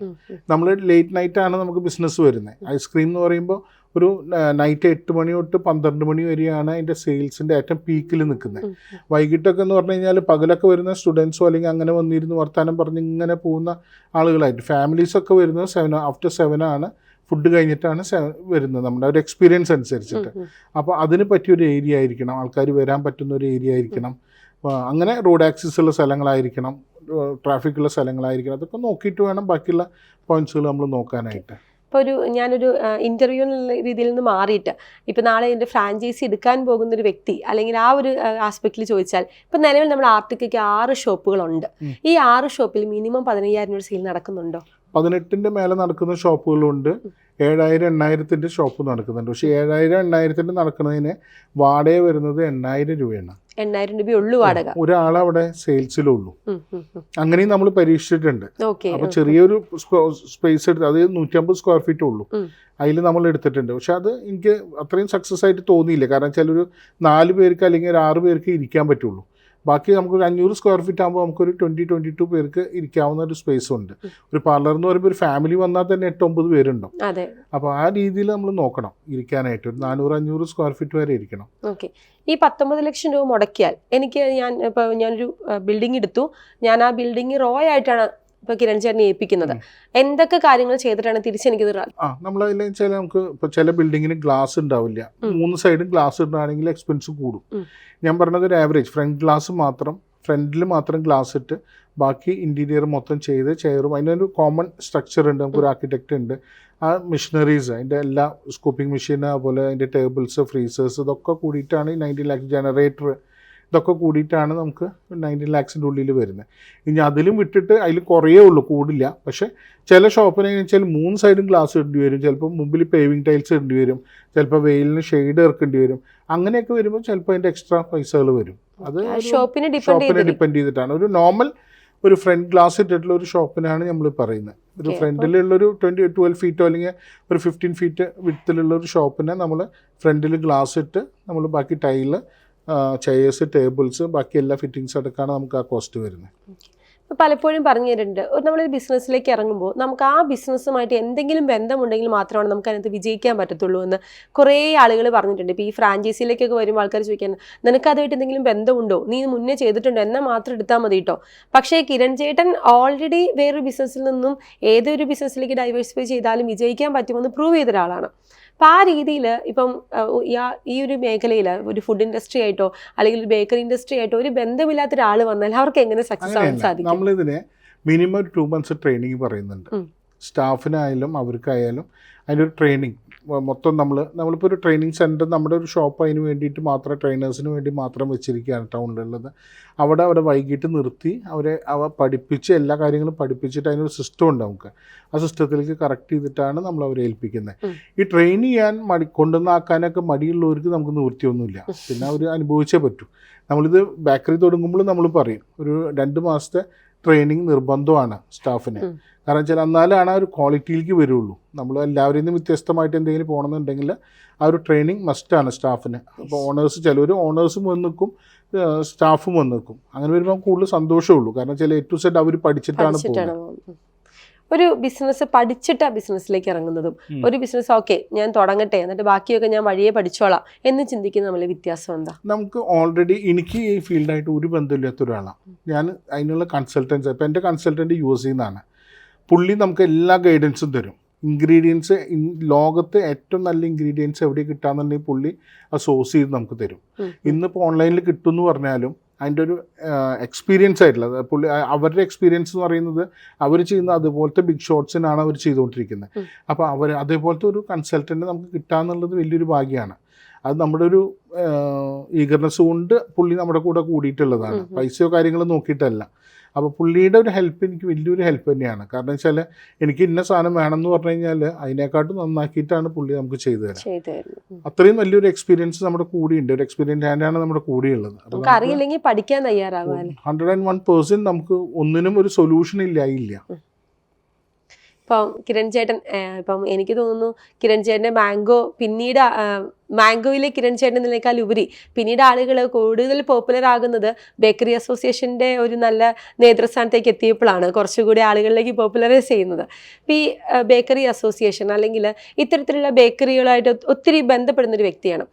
നമ്മൾ ലേറ്റ് നൈറ്റാണ് നമുക്ക് ബിസിനസ് വരുന്നത്. ഐസ്ക്രീം എന്ന് പറയുമ്പോൾ ഒരു നൈറ്റ് 8 മണി തൊട്ട് 12 മണി വരെയാണ് അതിൻ്റെ സെയിൽസിൻ്റെ ഏറ്റവും പീക്കിൽ നിൽക്കുന്നത്. വൈകിട്ടൊക്കെ എന്ന് പറഞ്ഞു കഴിഞ്ഞാൽ പകലൊക്കെ വരുന്ന സ്റ്റുഡൻസോ അല്ലെങ്കിൽ അങ്ങനെ വന്നിരുന്ന് വർത്താനം പറഞ്ഞ് ഇങ്ങനെ പോകുന്ന ആളുകളായിട്ട് ഫാമിലീസൊക്കെ വരുന്നത് ആഫ്റ്റർ 7 ആണ്, ഫുഡ് കഴിഞ്ഞിട്ടാണ് വരുന്നത്, നമ്മുടെ ഒരു എക്സ്പീരിയൻസ് അനുസരിച്ചിട്ട്. അപ്പോൾ അതിന് പറ്റിയൊരു ഏരിയ ആയിരിക്കണം, ആൾക്കാർ വരാൻ പറ്റുന്ന ഒരു ഏരിയ ആയിരിക്കണം. അങ്ങനെ റോഡ് ആക്സസ് ഉള്ള സ്ഥലങ്ങളായിരിക്കണം, ട്രാഫിക്കുള്ള സ്ഥലങ്ങളായിരിക്കണം. അതൊക്കെ നോക്കിയിട്ട് വേണം ബാക്കിയുള്ള പോയിന്റ്സുകൾ നമ്മൾ നോക്കാനായിട്ട്. ഇപ്പോൾ ഞാനൊരു ഇൻ്റർവ്യൂ എന്നുള്ള രീതിയിൽ നിന്ന് മാറിയിട്ട് ഇപ്പോൾ നാളെ എൻ്റെ ഫ്രാഞ്ചൈസി എടുക്കാൻ പോകുന്നൊരു വ്യക്തി അല്ലെങ്കിൽ ആ ഒരു ആസ്പെക്റ്റിൽ ചോദിച്ചാൽ, ഇപ്പോൾ നിലവിൽ നമ്മുടെ ആർട്ടിക്കയ്ക്ക് 6 ഷോപ്പുകളുണ്ട്. ഈ 6 ഷോപ്പിൽ മിനിമം 15,000 രൂപ സെയിൽ നടക്കുന്നുണ്ടോ? 18 മേലെ നടക്കുന്ന ഷോപ്പുകളുണ്ട്, 7,000-8,000 ഷോപ്പ് നടക്കുന്നുണ്ട്. പക്ഷേ 7,000-8,000 നടക്കുന്നതിന് വാടക വരുന്നത് 8,000 രൂപയാണ്. 8,000 രൂപയുള്ളൂ വാടക. ഒരാളവിടെ സെയിൽസിലുള്ളൂ. അങ്ങനെയും നമ്മൾ പരീക്ഷിച്ചിട്ടുണ്ട്. അപ്പൊ ചെറിയൊരു സ്പേസ് എടുത്ത്, അത് 150 സ്ക്വയർ ഫീറ്റ് ഉള്ളൂ, അതിൽ നമ്മൾ എടുത്തിട്ടുണ്ട്. പക്ഷെ അത് എനിക്ക് അത്രയും സക്സസ് ആയിട്ട് തോന്നിയില്ല. കാരണം വെച്ചാൽ ഒരു 4 പേർക്ക് അല്ലെങ്കിൽ ഒരു 6 പേർക്ക് ഇരിക്കാൻ പറ്റുള്ളൂ. ബാക്കി നമുക്കൊരു 500 സ്ക്വയർ ഫീറ്റ് ആകുമ്പോൾ നമുക്കൊരു 20-22 പേർക്ക് ഇരിക്കാവുന്ന ഒരു സ്പേസ് ഉണ്ട്. ഒരു പാർലർ എന്ന് പറയുമ്പോൾ ഒരു ഫാമിലി വന്നാൽ തന്നെ 8-9 പേരുണ്ടോ. അപ്പോൾ ആ രീതിയിൽ നമ്മൾ നോക്കണം ഇരിക്കാനായിട്ട്. ഒരു 400-500 സ്ക്വയർ ഫീറ്റ് വരെ ഇരിക്കണം. ഓക്കെ. ഈ 19 ലക്ഷം രൂപ മുടക്കിയാൽ ഞാനൊരു ബിൽഡിംഗ് എടുത്തു, ഞാൻ ആ ബിൽഡിംഗ് റോ ആയിട്ടാണ് ഇപ്പോൾ കിരൺ ചേട്ടനെ ഏൽപ്പിക്കുന്നത്. എന്തൊക്കെ കാര്യങ്ങൾ ചെയ്തിട്ടാണ് തിരിച്ചെനിക്ക് നമ്മളതിൽ വെച്ചാൽ നമുക്ക് ഇപ്പോൾ ചില ബിൽഡിങ്ങിന് ഗ്ലാസ് ഉണ്ടാവില്ല, 3 സൈഡും ഗ്ലാസ് ഇടുകയാണെങ്കിൽ എക്സ്പെൻസ് കൂടും. ഞാൻ പറഞ്ഞത് ഒരു ആവറേജ് ഫ്രണ്ടിൽ മാത്രം ഗ്ലാസ് ഇട്ട് ബാക്കി ഇൻറ്റീരിയർ മൊത്തം ചെയ്ത് ചെയറും അതിനൊരു കോമൺ സ്ട്രക്ചർ ഉണ്ട്. നമുക്കൊരു ആർക്കിടെക്റ്റ് ഉണ്ട്. ആ മെഷീനറീസ്, അതിൻ്റെ എല്ലാ സ്കൂപ്പിംഗ് മെഷീൻ, അതുപോലെ അതിൻ്റെ ടേബിൾസ്, ഫ്രീസേഴ്സ്, ഇതൊക്കെ കൂടിയിട്ടാണ് 90 lakhs, ജനറേറ്റർ, ഇതൊക്കെ കൂടിയിട്ടാണ് നമുക്ക് 90 lakhsൻ്റെ ഉള്ളിൽ വരുന്നത്. ഇനി അതിലും വിട്ടിട്ട് അതിൽ കുറേ ഉള്ളൂ, കൂടില്ല. പക്ഷേ ചില ഷോപ്പിനെ വെച്ചാൽ 3 സൈഡും ഗ്ലാസ് ഇടേണ്ടി വരും, ചിലപ്പോൾ മുമ്പിൽ പേവിങ് ടൈൽസ് ഇടേണ്ടി വരും, ചിലപ്പോൾ വെയിലിന് ഷെയ്ഡ് ഇറക്കേണ്ടി വരും. അങ്ങനെയൊക്കെ വരുമ്പോൾ ചിലപ്പോൾ അതിൻ്റെ എക്സ്ട്രാ പൈസകൾ വരും. അത് ഷോപ്പിനെ ഡിപ്പെൻഡ് ചെയ്തിട്ടാണ്. ഒരു നോർമൽ ഒരു ഫ്രണ്ട് ഗ്ലാസ് ഇട്ടിട്ടുള്ള ഒരു ഷോപ്പിനാണ് നമ്മൾ പറയുന്നത്. ഒരു ഫ്രണ്ടിലുള്ളൊരു 12 ഫീറ്റോ അല്ലെങ്കിൽ ഒരു 15 ഫീറ്റ് വിഡ്ത്തിലുള്ള ഒരു ഷോപ്പിനെ നമ്മൾ ഫ്രണ്ടിൽ ഗ്ലാസ് ഇട്ട് നമ്മൾ ബാക്കി ടൈല്, ചെയേഴ്സ്, ടേബിൾസ്, ബാക്കി എല്ലാ ഫിറ്റിങ്സ് അടക്കമാണ് നമുക്ക് ആ കോസ്റ്റ് വരുന്നത്. പലപ്പോഴും പറഞ്ഞു തരുന്നുണ്ട്, നമ്മളൊരു ബിസിനസ്സിലേക്ക് ഇറങ്ങുമ്പോൾ നമുക്ക് ആ ബിസിനസ്സുമായിട്ട് എന്തെങ്കിലും ബന്ധമുണ്ടെങ്കിൽ മാത്രമാണ് നമുക്ക് അതിനകത്ത് വിജയിക്കാൻ പറ്റത്തുള്ളൂ എന്ന് കുറേ ആളുകൾ പറഞ്ഞിട്ടുണ്ട്. ഇപ്പോൾ ഈ ഫ്രാഞ്ചൈസിയിലേക്കൊക്കെ വരുമ്പോൾ ആൾക്കാർ ചോദിക്കാൻ, നിനക്ക് അതുമായിട്ട് എന്തെങ്കിലും ബന്ധമുണ്ടോ, നീ മുന്നേ ചെയ്തിട്ടുണ്ടോ, എന്നാൽ മാത്രം എടുത്താൽ മതി കേട്ടോ. പക്ഷേ കിരൺ ചേട്ടൻ ഓൾറെഡി വേറൊരു ബിസിനസ്സിൽ നിന്നും ഏതൊരു ബിസിനസ്സിലേക്ക് ഡൈവേഴ്സിഫൈ ചെയ്താലും വിജയിക്കാൻ പറ്റുമെന്ന് പ്രൂവ് ചെയ്ത ഒരാളാണ്. അപ്പം ആ രീതിയിൽ ഇപ്പം ഈ ഒരു മേഖലയിൽ ഒരു ഫുഡ് ഇൻഡസ്ട്രി ആയിട്ടോ അല്ലെങ്കിൽ ഒരു ബേക്കറി ഇൻഡസ്ട്രി ആയിട്ടോ ഒരു ബന്ധമില്ലാത്ത ഒരാൾ വന്നാൽ അവർക്ക് എങ്ങനെ സക്സസ് ആവാൻ സാധിക്കും? നമ്മളിതിനെ മിനിമം ഒരു 2 months ട്രെയിനിങ് പറയുന്നുണ്ട്. സ്റ്റാഫിനായാലും അവർക്കായാലും അതിൻ്റെ ഒരു ട്രെയിനിങ് മൊത്തം നമ്മളിപ്പോൾ ഒരു ട്രെയിനിങ് സെൻറ്റർ നമ്മുടെ ഒരു ഷോപ്പ് അതിന് വേണ്ടിയിട്ട് മാത്രം ട്രെയിനേഴ്സിന് വേണ്ടി മാത്രം വെച്ചിരിക്കുകയാണ് ടൗണിലുള്ളത്. അവിടെ വൈകിട്ട് നിർത്തി അവരെ പഠിപ്പിച്ച് എല്ലാ കാര്യങ്ങളും പഠിപ്പിച്ചിട്ട് അതിനൊരു സിസ്റ്റം ഉണ്ട്. നമുക്ക് ആ സിസ്റ്റത്തിലേക്ക് കറക്റ്റ് ചെയ്തിട്ടാണ് നമ്മൾ അവരെ ഏൽപ്പിക്കുന്നത്. ഈ ട്രെയിൻ ചെയ്യാൻ കൊണ്ടുവന്നാക്കാനൊക്കെ മടിയുള്ളവർക്ക് നമുക്ക് നിവൃത്തിയൊന്നുമില്ല, പിന്നെ അവർ അനുഭവിച്ചേ പറ്റൂ. നമ്മളിത് ബേക്കറി തുടങ്ങുമ്പോൾ നമ്മൾ പറയും ഒരു 2 മാസത്തെ ട്രെയിനിങ് നിർബന്ധമാണ് സ്റ്റാഫിന്. കാരണം വെച്ചാൽ എന്നാലാണ് ആ ഒരു ക്വാളിറ്റിയിലേക്ക് വരുള്ളൂ. നമ്മൾ എല്ലാവരിൽ നിന്നും വ്യത്യസ്തമായിട്ട് എന്തെങ്കിലും പോകണമെന്നുണ്ടെങ്കിൽ ആ ഒരു ട്രെയിനിങ് മസ്റ്റാണ് സ്റ്റാഫിന്. അപ്പോൾ ചിലർ ഓണേഴ്സും വന്ന് നിൽക്കും, സ്റ്റാഫും വന്ന് നിൽക്കും. അങ്ങനെ വരുമ്പോൾ കൂടുതൽ സന്തോഷമുള്ളൂ. കാരണം ചില A to Z അവർ പഠിച്ചിട്ടാണ് പോകുന്നത്. ഒരു ബിസിനസ് പഠിച്ചിട്ട് ആ ബിസിനസ്സിലേക്ക് ഇറങ്ങുന്നതും ഒരു ബിസിനസ് ഓക്കെ ഞാൻ തുടങ്ങട്ടെ എന്നിട്ട് ബാക്കിയൊക്കെ ഞാൻ വഴിയെ പഠിച്ചോളാം എന്ന് ചിന്തിക്കുന്ന നമ്മളെ വ്യത്യാസം എന്താ? നമുക്ക് ഓൾറെഡി എനിക്ക് ഈ ഫീൽഡായിട്ട് ഒരു ബന്ധമില്ലാത്ത ഒരാളാണ് ഞാൻ. അതിനുള്ള കൺസൾട്ടൻസ് ഇപ്പം എൻ്റെ കൺസൾട്ടൻറ്റ് US നിന്നാണ്. പുള്ളി നമുക്ക് എല്ലാ ഗൈഡൻസും തരും. ഇൻഗ്രീഡിയൻസ് ലോകത്ത് ഏറ്റവും നല്ല ഇൻഗ്രീഡിയൻസ് എവിടെ കിട്ടാന്നുണ്ടെങ്കിൽ പുള്ളി അത് സോഴ്സ് ചെയ്ത് നമുക്ക് തരും. ഇന്നിപ്പോൾ ഓൺലൈനിൽ കിട്ടുമെന്ന് പറഞ്ഞാലും അതിൻ്റെ ഒരു എക്സ്പീരിയൻസ് ആയിട്ടുള്ളത് പുള്ളി അവരുടെ എക്സ്പീരിയൻസ് എന്ന് പറയുന്നത് അവർ ചെയ്യുന്ന അതുപോലത്തെ ബിഗ് ഷോട്ട്സിനാണ് അവർ ചെയ്തുകൊണ്ടിരിക്കുന്നത്. അപ്പോൾ അതേപോലത്തെ ഒരു കൺസൾട്ടൻറ്റ് നമുക്ക് കിട്ടാന്നുള്ളത് വലിയൊരു ഭാഗ്യമാണ്. അത് നമ്മുടെ ഒരു ഈഗർനെസ് കൊണ്ട് പുള്ളി നമ്മുടെ കൂടെ കൂടിയിട്ടുള്ളതാണ്, പൈസയോ കാര്യങ്ങളോ നോക്കിയിട്ടല്ല. അപ്പോൾ പുള്ളിയുടെ ഒരു ഹെൽപ്പ് എനിക്ക് വലിയൊരു ഹെൽപ്പ് തന്നെയാണ്. കാരണം വെച്ചാൽ എനിക്ക് ഇന്ന സാധനം വേണമെന്ന് പറഞ്ഞു കഴിഞ്ഞാൽ അതിനെക്കാട്ടും നന്നാക്കിയിട്ടാണ് പുള്ളി നമുക്ക് ചെയ്തു തരാം. അത്രയും വലിയൊരു എക്സ്പീരിയൻസ് നമ്മുടെ കൂടെയുണ്ട്. ഒരു എക്സ്പീരിയൻസ് ഹാൻഡാണ് നമ്മുടെ കൂടെയുള്ളത്. 101% നമുക്ക് ഒന്നിനും ഒരു സൊല്യൂഷൻ ഇല്ല. ഇപ്പം കിരൺ ചേട്ടൻ ഇപ്പം എനിക്ക് തോന്നുന്നു കിരൺ ചേട്ടൻ്റെ മാംഗോയിലെ കിരൺ ചേട്ടൻ എന്നതിനേക്കാൾ ഉപരി പിന്നീട് ആളുകൾ കൂടുതൽ പോപ്പുലർ ആകുന്നത് ബേക്കറി അസോസിയേഷൻ്റെ ഒരു നല്ല നേതൃസ്ഥാനത്തേക്ക് എത്തിയപ്പോഴാണ് കുറച്ചുകൂടി ആളുകളിലേക്ക് പോപ്പുലറൈസ് ചെയ്യുന്നത്. ഈ ബേക്കറി അസോസിയേഷൻ അല്ലെങ്കിൽ ഇത്തരത്തിലുള്ള ബേക്കറികളായിട്ട് ഒത്തിരി ബന്ധപ്പെടുന്നൊരു വ്യക്തിയാണ്.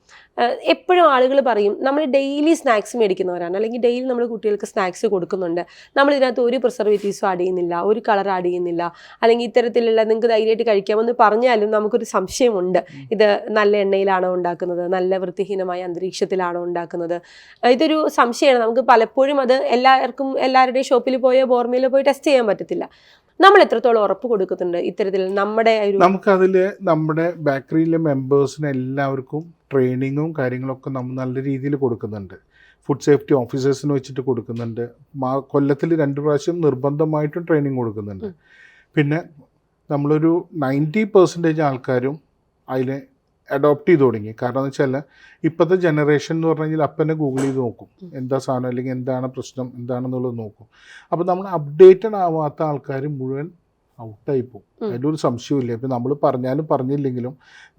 എപ്പോഴും ആളുകൾ പറയും നമ്മൾ ഡെയിലി സ്നാക്സ് മേടിക്കുന്നവരാണ്, അല്ലെങ്കിൽ ഡെയിലി നമ്മൾ കുട്ടികൾക്ക് സ്നാക്സ് കൊടുക്കുന്നുണ്ട്, നമ്മൾ ഇതിനകത്ത് ഒരു പ്രിസർവേറ്റീവ്സും ആഡ് ചെയ്യുന്നില്ല, ഒരു കളർ ആഡ് ചെയ്യുന്നില്ല, അല്ലെങ്കിൽ ഇത്തരത്തിലുള്ള നിങ്ങൾക്ക് ധൈര്യമായിട്ട് കഴിക്കാമെന്ന് പറഞ്ഞാലും നമുക്കൊരു സംശയമുണ്ട്, ഇത് നല്ല എണ്ണയിലാണോ ഉണ്ടാക്കുന്നത്, നല്ല വൃത്തിഹീനമായ അന്തരീക്ഷത്തിലാണോ ഉണ്ടാക്കുന്നത്. ഇതൊരു സംശയമാണ്. നമുക്ക് പലപ്പോഴും അത് എല്ലാവരുടെയും ഷോപ്പിൽ പോയോ ബോർമയിൽ പോയി ടെസ്റ്റ് ചെയ്യാൻ പറ്റത്തില്ല. നമ്മൾ എത്രത്തോളം ഉറപ്പ് കൊടുക്കുന്നുണ്ട് ഇത്തരത്തിൽ നമുക്കതിൽ നമ്മുടെ ബേക്കറിയിലെ മെമ്പേഴ്സിന് എല്ലാവർക്കും ട്രെയിനിങ്ങും കാര്യങ്ങളൊക്കെ നമ്മൾ നല്ല രീതിയിൽ കൊടുക്കുന്നുണ്ട്. ഫുഡ് സേഫ്റ്റി ഓഫീസേഴ്സിന് വെച്ചിട്ട് കൊടുക്കുന്നുണ്ട്. കൊല്ലത്തിൽ 2 പ്രാവശ്യം നിർബന്ധമായിട്ടും ട്രെയിനിങ് കൊടുക്കുന്നുണ്ട്. പിന്നെ നമ്മളൊരു 90% ആൾക്കാരും അതിനെ അഡോപ്റ്റ് ചെയ്ത് തുടങ്ങി. കാരണം എന്ന് വെച്ചാൽ ഇപ്പോഴത്തെ ജനറേഷൻ എന്ന് പറഞ്ഞു കഴിഞ്ഞാൽ അപ്പം തന്നെ ഗൂഗിൾ ചെയ്ത് നോക്കും എന്താ സാധനം, അല്ലെങ്കിൽ എന്താണ് പ്രശ്നം എന്താണെന്നുള്ളത് നോക്കും. അപ്പോൾ നമ്മൾ അപ്ഡേറ്റഡ് ആവാത്ത ആൾക്കാർ മുഴുവൻ ഔട്ടായി പോകും. അതിലൊരു സംശയമില്ല. ഇപ്പം നമ്മൾ പറഞ്ഞില്ലെങ്കിലും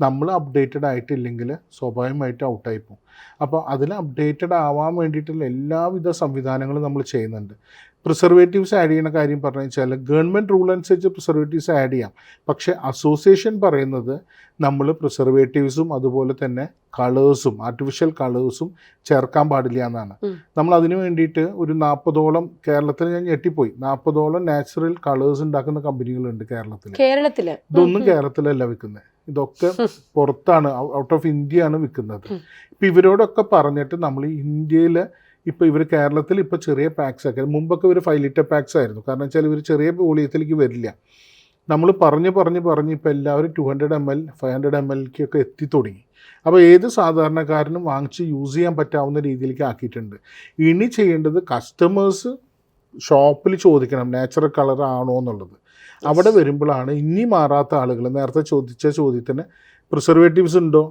നമ്മൾ അപ്ഡേറ്റഡ് ആയിട്ടില്ലെങ്കിൽ സ്വാഭാവികമായിട്ട് ഔട്ടായി പോകും. അപ്പോൾ അതിൽ അപ്ഡേറ്റഡ് ആവാൻ വേണ്ടിയിട്ടുള്ള എല്ലാവിധ സംവിധാനങ്ങളും നമ്മൾ ചെയ്യുന്നുണ്ട്. പ്രിസർവേറ്റീവ്സ് ആഡ് ചെയ്യുന്ന കാര്യം പറഞ്ഞു വെച്ചാൽ ഗവൺമെൻറ് റൂൾ അനുസരിച്ച് പ്രിസർവേറ്റീവ്സ് ആഡ് ചെയ്യാം. പക്ഷേ അസോസിയേഷൻ പറയുന്നത് നമ്മൾ പ്രിസർവേറ്റീവ്സും അതുപോലെ തന്നെ കളേഴ്സും ആർട്ടിഫിഷ്യൽ കളേഴ്സും ചേർക്കാൻ പാടില്ല എന്നാണ്. നമ്മൾ അതിന് വേണ്ടിയിട്ട് ഒരു 40ഓളം കേരളത്തിൽ ഞാൻ ഞെട്ടിപ്പോയി 40ഓളം നാച്ചുറൽ കളേഴ്സ് ഉണ്ടാക്കുന്ന കമ്പനികളുണ്ട് കേരളത്തിൽ. ഇതൊന്നും കേരളത്തിലല്ല വിൽക്കുന്നത്, ഇതൊക്കെ പുറത്താണ്, ഔട്ട് ഓഫ് ഇന്ത്യ ആണ് വിൽക്കുന്നത്. ഇപ്പം ഇവരോടൊക്കെ പറഞ്ഞിട്ട് നമ്മൾ ഇന്ത്യയിൽ ഇപ്പോൾ ഇവർ കേരളത്തിൽ ഇപ്പോൾ ചെറിയ പാക്സ് ആക്കി, മുമ്പൊക്കെ ഇവർ 5 ലിറ്റർ പാക്സ് ആയിരുന്നു. കാരണം വെച്ചാൽ ഇവർ ചെറിയ വോളിയത്തിലേക്ക് വരില്ല. നമ്മൾ പറഞ്ഞ് ഇപ്പോൾ എല്ലാവരും 200 ml 500 mlക്കൊക്കെ എത്തി തുടങ്ങി. അപ്പോൾ ഏത് സാധാരണക്കാരനും വാങ്ങിച്ച് യൂസ് ചെയ്യാൻ പറ്റാവുന്ന രീതിയിലേക്ക് ആക്കിയിട്ടുണ്ട്. ഇനി ചെയ്യേണ്ടത് കസ്റ്റമേഴ്സ് ഷോപ്പിൽ ചോദിക്കണം നാച്ചുറൽ കളർ ആണോ എന്നുള്ളത്. അവിടെ വരുമ്പോഴാണ് ഇനി മാറാത്ത ആളുകൾ നേരത്തെ ചോദിച്ച ചോദ്യത്തിന് പ്രിസർവേറ്റീവ്സ് ഉണ്ടോ,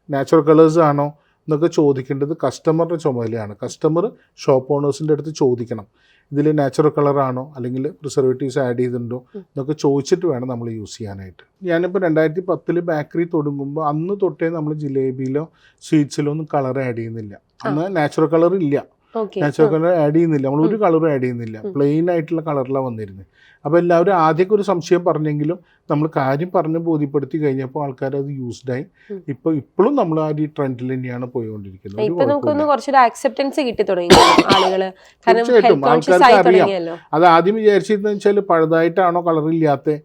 നാച്ചുറൽ കളേഴ്സ് ആണോ എന്നൊക്കെ ചോദിക്കേണ്ടത് കസ്റ്റമറുടെ ചുമതലയാണ്. കസ്റ്റമർ ഷോപ്പ് ഓണേഴ്സിൻ്റെ അടുത്ത് ചോദിക്കണം ഇതിൽ നാച്ചുറൽ കളറാണോ അല്ലെങ്കിൽ പ്രിസർവേറ്റീവ്സ് ആഡ് ചെയ്തിട്ടുണ്ടോ എന്നൊക്കെ ചോദിച്ചിട്ട് വേണം നമ്മൾ യൂസ് ചെയ്യാനായിട്ട്. ഞാനിപ്പോൾ 2010 ബേക്കറി തുടങ്ങുമ്പോൾ അന്ന് തൊട്ടേ നമ്മൾ ജിലേബിയിലോ സ്വീറ്റ്സിലോ ഒന്നും കളർ ആഡ് ചെയ്യുന്നില്ല. അന്ന് നാച്ചുറൽ കളർ ഇല്ല. ഓക്കെ നാച്ചുറൽ കളർ ആഡ് ചെയ്യുന്നില്ല, നമ്മൾ ഒരു കളറും ആഡ് ചെയ്യുന്നില്ല, പ്ലെയിൻ ആയിട്ടുള്ള കളറിലാണ് വന്നിരുന്നത്. അപ്പോൾ എല്ലാവരും ആദ്യമൊക്കെ ഒരു സംശയം പറഞ്ഞെങ്കിലും നമ്മൾ കാര്യം പറഞ്ഞ് ബോധ്യപ്പെടുത്തി കഴിഞ്ഞപ്പോൾ ആൾക്കാർ അത് യൂസ്ഡായി. ഇപ്പോഴും നമ്മൾ ആ ഒരു ട്രെൻഡിൽ തന്നെയാണ് പോയിക്കൊണ്ടിരിക്കുന്നത്. ഒരു ഇപ്പൊ കുഴപ്പമില്ല. നമുക്കൊന്ന് കുറച്ചൊരു ആക്സെപ്റ്റൻസ് കിട്ടി തുടങ്ങി ആളുകള്, കാരണം തീർച്ചയായിട്ടും health conscious ആൾക്കാർക്ക് ആയി അറിയാം. തുടങ്ങിയല്ലോ. അത് ആദ്യം വിചാരിച്ചിരുന്നത് വെച്ചാൽ പഴുതായിട്ടാണോ കളർ ഇല്ലാത്ത,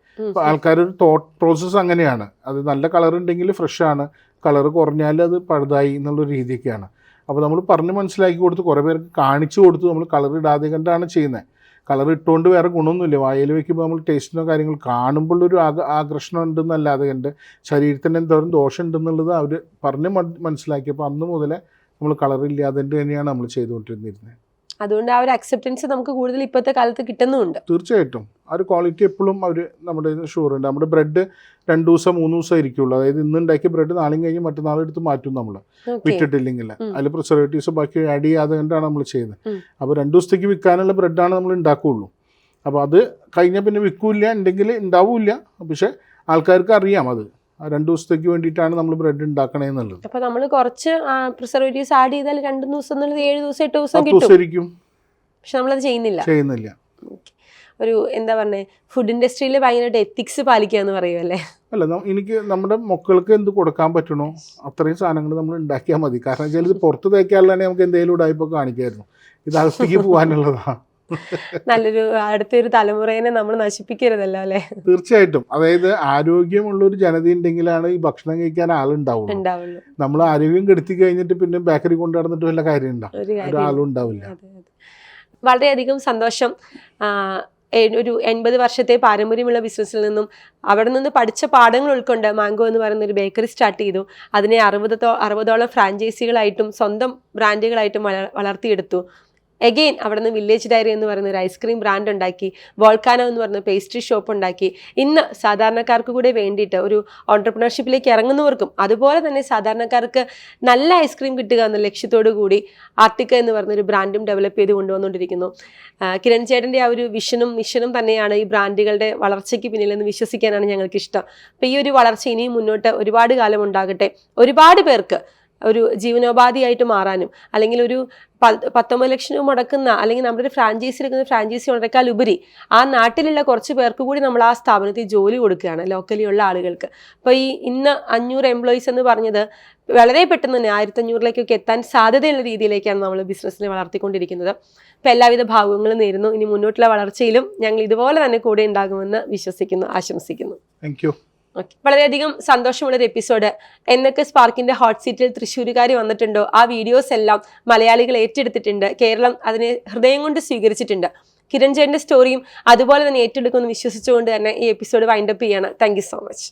ആൾക്കാരൊരു തോട്ട് പ്രോസസ്സ് അങ്ങനെയാണ്. അത് നല്ല കളർ ഉണ്ടെങ്കിൽ ഫ്രഷ് ആണ്, കളർ കുറഞ്ഞാൽ അത് പഴുതായി എന്നുള്ള രീതിയൊക്കെയാണ്. അപ്പോൾ നമ്മൾ പറഞ്ഞ് മനസ്സിലാക്കി കൊടുത്ത് കുറേ പേർക്ക് കാണിച്ചു കൊടുത്ത് നമ്മൾ കളർ ഇടാതെ കണ്ടാണ് ചെയ്യുന്നത്. കളർ ഇട്ടുകൊണ്ട് വേറെ ഗുണമൊന്നുമില്ല. വായിൽ വെക്കുമ്പോൾ നമ്മൾ ടേസ്റ്റിനോ കാര്യങ്ങൾ കാണുമ്പോഴൊരു ആകർഷണം ഉണ്ടെന്നല്ലാതെ കണ്ട് ശരീരത്തിന് എന്തോരം ദോഷം ഉണ്ടെന്നുള്ളത് അവർ പറഞ്ഞ് മനസ്സിലാക്കിയപ്പോൾ അന്ന് മുതലേ നമ്മൾ കളർ ഇല്ലാതെ തന്നെയാണ് നമ്മൾ ചെയ്തുകൊണ്ടിരുന്നത്. അതുകൊണ്ട് ആ ഒരു അക്സെപ്റ്റൻസ് നമുക്ക് കൂടുതൽ ഇപ്പോഴത്തെ കാലത്ത് കിട്ടുന്നുണ്ട്. തീർച്ചയായിട്ടും ആ ഒരു ക്വാളിറ്റി എപ്പോഴും അവർ നമ്മുടെ ഷുവർ ഉണ്ട്. നമ്മുടെ ബ്രെഡ് 2 ദിവസം 3 ദിവസം ഇരിക്കുള്ളൂ. അതായത് ഇന്ന് ഉണ്ടാക്കിയ ബ്രെഡ് നാളെയും കഴിഞ്ഞ് മറ്റന്നാൾ എടുത്ത് മാറ്റും നമ്മൾ വിറ്റിട്ടില്ലെങ്കിൽ. അതിൽ പ്രിസർവേറ്റീവ്സ് ബാക്കി ആഡ് ചെയ്യാതെ കണ്ടാണ് നമ്മൾ ചെയ്യുന്നത്. അപ്പോൾ 2 ദിവസത്തേക്ക് വിൽക്കാനുള്ള ബ്രെഡാണ് നമ്മൾ ഉണ്ടാക്കുകയുള്ളൂ. അപ്പോൾ അത് കഴിഞ്ഞാൽ പിന്നെ വിൽക്കില്ല, ഉണ്ടെങ്കിൽ ഉണ്ടാവില്ല. പക്ഷേ ആൾക്കാർക്ക് അറിയാം അത് 2 ദിവസത്തേക്ക് വേണ്ടിയിട്ടാണ് നമ്മൾ ബ്രെഡ് ഉണ്ടാക്കണേ എന്നുള്ളത്. അപ്പൊ നമ്മൾ കുറച്ച് പ്രിസർവേറ്റീവ്സ് ആഡ് ചെയ്താൽ 2 ദിവസം എന്നുള്ളത് 7 ദിവസം 8 ദിവസം 10 ദിവസം ഇരിക്കും. പക്ഷെ നമ്മളത് ചെയ്യുന്നില്ല. ഒരു എന്താ പറഞ്ഞേ, ഫുഡ് ഇൻഡസ്ട്രിയിൽ ഭയങ്കരമായിട്ട് എത്തിക്സ് പാലിക്കുക എന്ന് പറയുമല്ലേ? അല്ല, എനിക്ക് നമ്മുടെ മക്കൾക്ക് എന്ത് കൊടുക്കാൻ പറ്റണോ അത്രയും സാധനങ്ങൾ നമ്മൾ ഉണ്ടാക്കിയാൽ മതി. കാരണം വെച്ചാൽ ഇത് പുറത്ത് തേക്കാനുള്ളതാണെങ്കിൽ നമുക്ക് എന്തെങ്കിലും ഉടായ്പ കാണിക്കായിരുന്നു. ഇത് അകത്തേക്ക് പോകാനുള്ളതാണ്. നല്ലൊരു അടുത്തൊരു തലമുറയെ നമ്മൾ നശിപ്പിക്കരുതല്ലോ അല്ലെ? തീർച്ചയായിട്ടും. അതായത് ആരോഗ്യമുള്ള ഒരു ജനത ഉണ്ടെങ്കിലാണ് ഈ ഭക്ഷണം കഴിക്കാൻ ആളുണ്ടാവുള്ളൂ. നമ്മൾ ആരോഗ്യം കെടുത്തി കഴിഞ്ഞിട്ട് പിന്നെ ബേക്കറി കൊണ്ടു നടന്നിട്ട് വല്ല കാര്യം ഉണ്ടാവും, ഒരാളും ഉണ്ടാവില്ല. വളരെയധികം സന്തോഷം. ഒരു 80 വർഷത്തെ പാരമ്പര്യമുള്ള ബിസിനസ്സിൽ നിന്നും അവിടെ നിന്ന് പഠിച്ച പാഠങ്ങൾ ഉൾക്കൊണ്ട് മാംഗോ എന്ന് പറയുന്ന ഒരു ബേക്കറി സ്റ്റാർട്ട് ചെയ്തു. അതിനെ 60ഓളം ഫ്രാഞ്ചൈസികളായിട്ടും സ്വന്തം ബ്രാൻഡുകളായിട്ടും വളർത്തിയെടുത്തു. എഗെയിൻ അവിടെ നിന്ന് വില്ലേജ് ഡയറി എന്ന് പറയുന്ന ഒരു ഐസ്ക്രീം ബ്രാൻഡ് ഉണ്ടാക്കി, വോൾക്കാനോ എന്ന് പറയുന്ന പേസ്ട്രി ഷോപ്പ് ഉണ്ടാക്കി. ഇന്ന് സാധാരണക്കാർക്ക് കൂടെ വേണ്ടിയിട്ട് ഒരു ഓൺട്രപ്രണർഷിപ്പിലേക്ക് ഇറങ്ങുന്നവർക്കും അതുപോലെ തന്നെ സാധാരണക്കാർക്ക് നല്ല ഐസ്ക്രീം കിട്ടുക എന്ന ലക്ഷ്യത്തോടു കൂടി ആർട്ടിക്ക എന്ന് പറയുന്നൊരു ബ്രാൻഡും ഡെവലപ്പ് ചെയ്ത് കൊണ്ടുവന്നുകൊണ്ടിരിക്കുന്നു. കിരൺ ചേട്ടൻ്റെ ആ ഒരു വിഷനും മിഷനും തന്നെയാണ് ഈ ബ്രാൻഡുകളുടെ വളർച്ചയ്ക്ക് പിന്നിലെന്ന് വിശ്വസിക്കാനാണ് ഞങ്ങൾക്ക് ഇഷ്ടം. അപ്പോൾ ഈ ഒരു വളർച്ച ഇനിയും മുന്നോട്ട് ഒരുപാട് കാലം ഉണ്ടാകട്ടെ. ഒരുപാട് പേർക്ക് ഒരു ജീവനോപാധിയായിട്ട് മാറാനും, അല്ലെങ്കിൽ ഒരു 19 ലക്ഷം രൂപ മുടക്കുന്ന, അല്ലെങ്കിൽ നമ്മുടെ ഒരു ഫ്രാഞ്ചൈസി എടുക്കുന്ന ഫ്രാഞ്ചൈസി മുടക്കാൽ ഉപരി ആ നാട്ടിലുള്ള കുറച്ച് പേർക്ക് കൂടി നമ്മൾ ആ സ്ഥാപനത്തിൽ ജോലി കൊടുക്കുകയാണ്, ലോക്കലി ഉള്ള ആളുകൾക്ക്. അപ്പോൾ ഈ ഇന്ന് 500 എംപ്ലോയീസ് എന്ന് പറഞ്ഞത് വളരെ പെട്ടെന്ന് തന്നെ 1500-ലേക്കൊക്കെ എത്താൻ സാധ്യതയുള്ള രീതിയിലേക്കാണ് നമ്മൾ ബിസിനസ്സിനെ വളർത്തിക്കൊണ്ടിരിക്കുന്നത്. അപ്പോൾ എല്ലാവിധ ഭാഗങ്ങളും നേരുന്നു. ഇനി മുന്നോട്ടുള്ള വളർച്ചയിലും ഞങ്ങൾ ഇതുപോലെ തന്നെ കൂടെ ഉണ്ടാകുമെന്ന് വിശ്വസിക്കുന്നു, ആശംസിക്കുന്നു. Thank you. ഓക്കെ, വളരെയധികം സന്തോഷമുള്ളൊരു എപ്പിസോഡ്. എന്നൊക്കെ സ്പാർക്കിന്റെ ഹോട്ട് സീറ്റിൽ തൃശ്ശൂരുകാർ വന്നിട്ടുണ്ടോ ആ വീഡിയോസ് എല്ലാം മലയാളികൾ ഏറ്റെടുത്തിട്ടുണ്ട്. കേരളം അതിനെ ഹൃദയം കൊണ്ട് സ്വീകരിച്ചിട്ടുണ്ട്. കിരൺ ചേട്ടൻ്റെ സ്റ്റോറിയും അതുപോലെ തന്നെ ഏറ്റെടുക്കുമെന്ന് വിശ്വസിച്ചുകൊണ്ട് തന്നെ ഈ എപ്പിസോഡ് വൈൻഡപ്പ് ചെയ്യാണ്. Thank you so much.